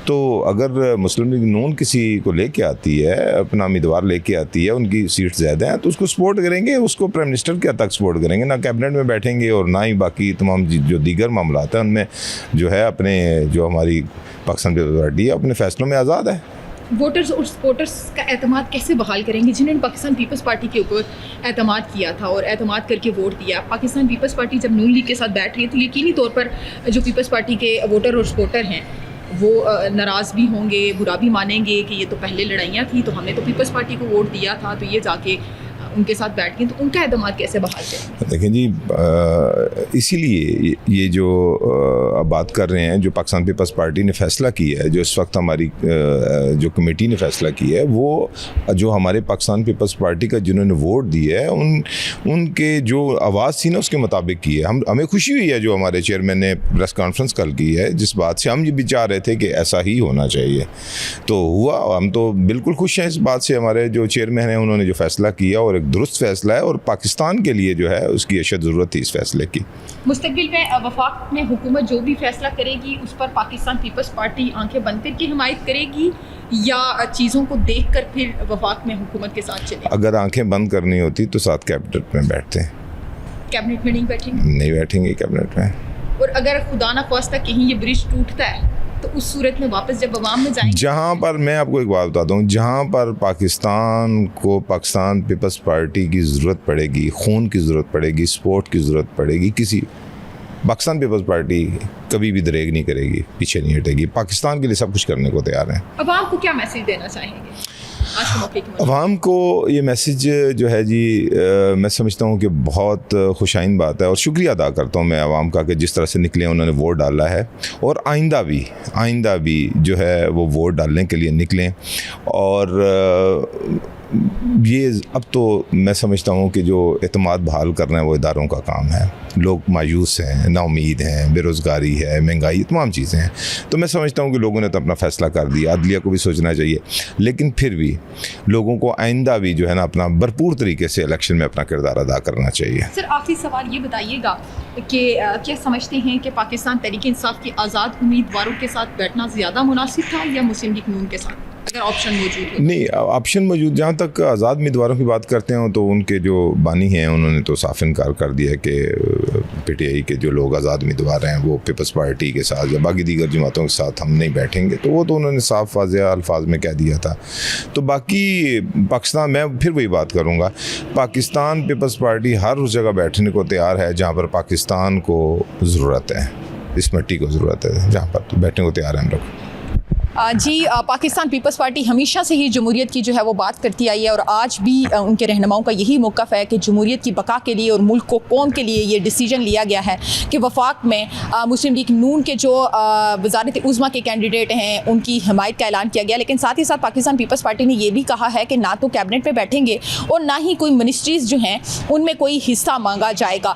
तो अगर मुस्लिम लीग नून किसी को लेके आती है, अपना उम्मीदवार लेके आती है, उनकी सीट ज़्यादा है, तो उसको सपोर्ट करेंगे, उसको प्राइम मिनिस्टर के तक सपोर्ट करेंगे, ना कैबिनेट में बैठेंगे और ना ही बाकी तमाम जो दीगर मामलात हैं उनमें जो है अपने जो हमारी पाकिस्तान पीपल्स पार्टी है अपने फ़ैसलों में आज़ाद है। वोटर्स और सपोर्टर्स का एतमाद कैसे बहाल करेंगे जिन्होंने पाकिस्तान पीपल्स पार्टी के ऊपर एतमाद किया था और एतमाद करके वोट दिया? पाकिस्तान पीपल्स पार्टी जब नून लीग के साथ बैठ रही है, तो यकीनी तौर पर जो पीपल्स पार्टी के वोटर और सपोर्टर हैं वो नाराज़ भी होंगे, बुरा भी मानेंगे कि ये तो पहले लड़ाइयाँ थी, तो हमने तो पीपल्स पार्टी को वोट दिया था, तो ये जाके उनके साथ बैठ गए, तो उनका एतमाद कैसे बहाल करेंगे? देखें जी, इसीलिए ये जो अब बात कर रहे हैं, जो पाकिस्तान पीपल्स पार्टी ने फ़ैसला किया है, जो इस वक्त हमारी जो कमेटी ने फ़ैसला किया है, वो जो हमारे पाकिस्तान पीपल्स पार्टी का जिन्होंने वोट दिया है उनके जो आवाज़ थी ना उसके मुताबिक की है। हमें खुशी हुई है जो हमारे चेयरमैन ने प्रेस कॉन्फ्रेंस कल की है, जिस बात से हम ये भी चाह रहे थे कि ऐसा ही होना चाहिए, तो हुआ। हम तो बिल्कुल खुश हैं इस बात से। हमारे जो चेयरमैन हैं उन्होंने जो फ़ैसला किया और एक दुरुस्त फ़ैसला है, और पाकिस्तान के लिए जो है उसकी अशद ज़रूरत थी इस फैसले की। मुस्तकबिल में वफाक में हुकूमत जो भी फैसला करेगी उस पर पाकिस्तान पीपल्स पार्टी आंखें बंद करके हिमायत करेगी या चीज़ों को देख कर फिर वफाक में हुकूमत के साथ चले? अगर आंखें बंद करनी होती तो साथ कैबिनेट में बैठते हैं। कैबिनेट में नहीं बैठेंगे? नहीं बैठेंगे कैबिनेट में। और अगर खुदा ना ख्वास्ता कहीं ये ब्रिज टूटता है तो उस सूरत में वापस जब अवाम में जाएंगे, जहाँ पर मैं आपको एक बात बताता हूँ, जहाँ पर पाकिस्तान को पाकिस्तान पीपल्स पार्टी की ज़रूरत पड़ेगी, खून की ज़रूरत पड़ेगी, सपोर्ट की ज़रूरत पड़ेगी, किसी पाकिस्तान पीपल्स पार्टी कभी भी दरेग नहीं करेगी, पीछे नहीं हटेगी। पाकिस्तान के लिए सब कुछ करने को तैयार है। अवाम को क्या मैसेज देना चाहेंगे आज के मौके की? अवाम को ये मैसेज जो है जी, मैं समझता हूँ कि बहुत खुशाइन बात है और शुक्रिया अदा करता हूँ मैं अवाम का कि जिस तरह से निकले उन्होंने वोट डाला है, और आइंदा भी जो है वो वोट डालने के लिए निकलें। और ये अब तो मैं समझता हूँ कि जो एतमाद बहाल करना है वो इदारों का काम है। लोग मायूस हैं, नाउमीद हैं, बेरोज़गारी है, महंगाई, तमाम चीज़ें हैं। तो मैं समझता हूँ कि लोगों ने तो अपना फ़ैसला कर दिया, अदलिया को भी सोचना चाहिए, लेकिन फिर भी लोगों को आइंदा भी जो है ना अपना भरपूर तरीके से इलेक्शन में अपना किरदार अदा करना चाहिए। सर, आखिरी सवाल ये बताइएगा कि क्या समझते हैं कि पाकिस्तान तहरीक इंसाफ के आज़ाद उम्मीदवारों के साथ बैठना ज़्यादा मुनासिब था या मुस्लिम लीग नून के साथ, अगर ऑप्शन मौजूद हो? नहीं, ऑप्शन मौजूद, जहाँ तक आज़ाद उम्मीदवारों की बात करते हैं तो उनके जो बानी हैं उन्होंने तो साफ इनकार कर दिया कि PTI के जो लोग आज़ाद उम्मीदवार हैं वो पीपल्स पार्टी के साथ या बाकी दीगर जमातों के साथ हम नहीं बैठेंगे, तो वो तो उन्होंने साफ वाज़ेह अल्फाज में कह दिया था। तो बाकी पाकिस्तान, मैं फिर वही बात करूँगा, पाकिस्तान पीपल्स पार्टी हर उस जगह बैठने को तैयार है जहाँ पर पाकिस्तान को ज़रूरत है, इस मिट्टी को ज़रूरत है, जहाँ पर तो बैठने को तैयार हैं हम लोग। जी, पाकिस्तान पीपल्स पार्टी हमेशा से ही जमहूरियत की जो है वो बात करती आई है और आज भी उनके रहनुमाओं का यही मौक़िफ़ है कि जमहूरियत की बका के लिए और मुल्क को कौम के लिए ये डिसीजन लिया गया है कि वफाक में मुस्लिम लीग नून के जो वज़ारत उज़्मा के कैंडिडेट हैं उनकी हिमायत का ऐलान किया गया। लेकिन साथ ही साथ पाकिस्तान पीपल्स पार्टी ने ये भी कहा है कि ना तो कैबिनेट में बैठेंगे और ना ही कोई मिनिस्ट्रीज़ जो हैं उनमें कोई हिस्सा मांगा जाएगा।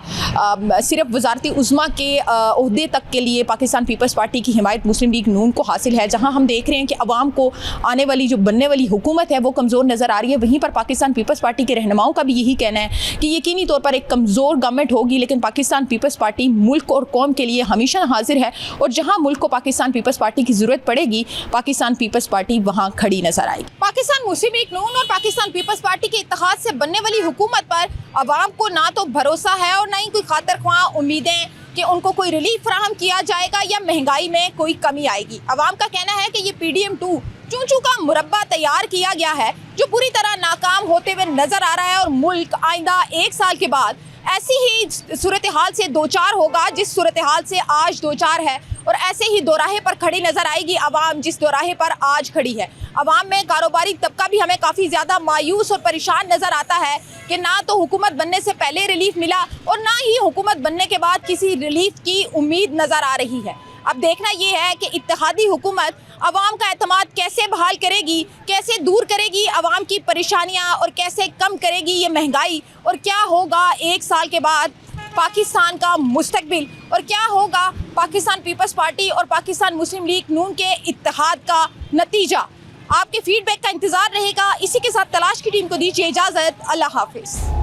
सिर्फ वज़ारत उज़्मा के ओहदे तक के लिए पाकिस्तान पीपल्स पार्टी की हिमायत मुस्लिम लीग नून को हासिल है। जहाँ हम देख रहे हैं कि अवाम को आने वाली जो बनने वाली हुकूमत है वो कमज़ोर नज़र आ रही है, वहीं पर पाकिस्तान पीपल्स पार्टी के रहनुमाओं का भी यही कहना है कि यकीनी तौर पर एक कमज़ोर गवर्नमेंट होगी, लेकिन पाकिस्तान पीपल्स पार्टी मुल्क और कौम के लिए हमेशा हाजिर है और जहाँ मुल्क को पाकिस्तान पीपल्स पार्टी की ज़रूरत पड़ेगी पाकिस्तान पीपल्स पार्टी वहाँ खड़ी नजर आएगी। पाकिस्तान मुस्लिम लीग नून और पाकिस्तान पीपल्स पार्टी के इत्तेहाद से बनने वाली हुकूमत पर अवाम को ना तो भरोसा है और ना ही कोई खातिर ख्वाह उम्मीदें कि उनको कोई रिलीफ फराहम किया जाएगा या महंगाई में कोई कमी आएगी। अवाम का कहना है कि ये PDM2 चूचू का मुरब्बा तैयार किया गया है जो पूरी तरह नाकाम होते हुए नजर आ रहा है और मुल्क आइंदा 1 साल के बाद ऐसी ही सूरत हाल से दो चार होगा जिस सूरत हाल से आज दो चार है और ऐसे ही दोराहे पर खड़ी नजर आएगी अवाम जिस दोराहे पर आज खड़ी है। अवाम में कारोबारी तबका भी हमें काफ़ी ज़्यादा मायूस और परेशान नज़र आता है कि ना तो हुकूमत बनने से पहले रिलीफ मिला और ना ही हुकूमत बनने के बाद किसी रिलीफ की उम्मीद नज़र आ रही है। अब देखना ये है कि इत्तेहादी हुकूमत अवाम का एतमाद कैसे बहाल करेगी, कैसे दूर करेगी अवाम की परेशानियाँ और कैसे कम करेगी ये महंगाई, और क्या होगा 1 साल के बाद पाकिस्तान का मुस्तकबिल, और क्या होगा पाकिस्तान पीपल्स पार्टी और पाकिस्तान मुस्लिम लीग नून के इत्तेहाद का नतीजा। आपके फीडबैक का इंतज़ार रहेगा। इसी के साथ तलाश की टीम को दीजिए इजाज़त। अल्लाह हाफिज़।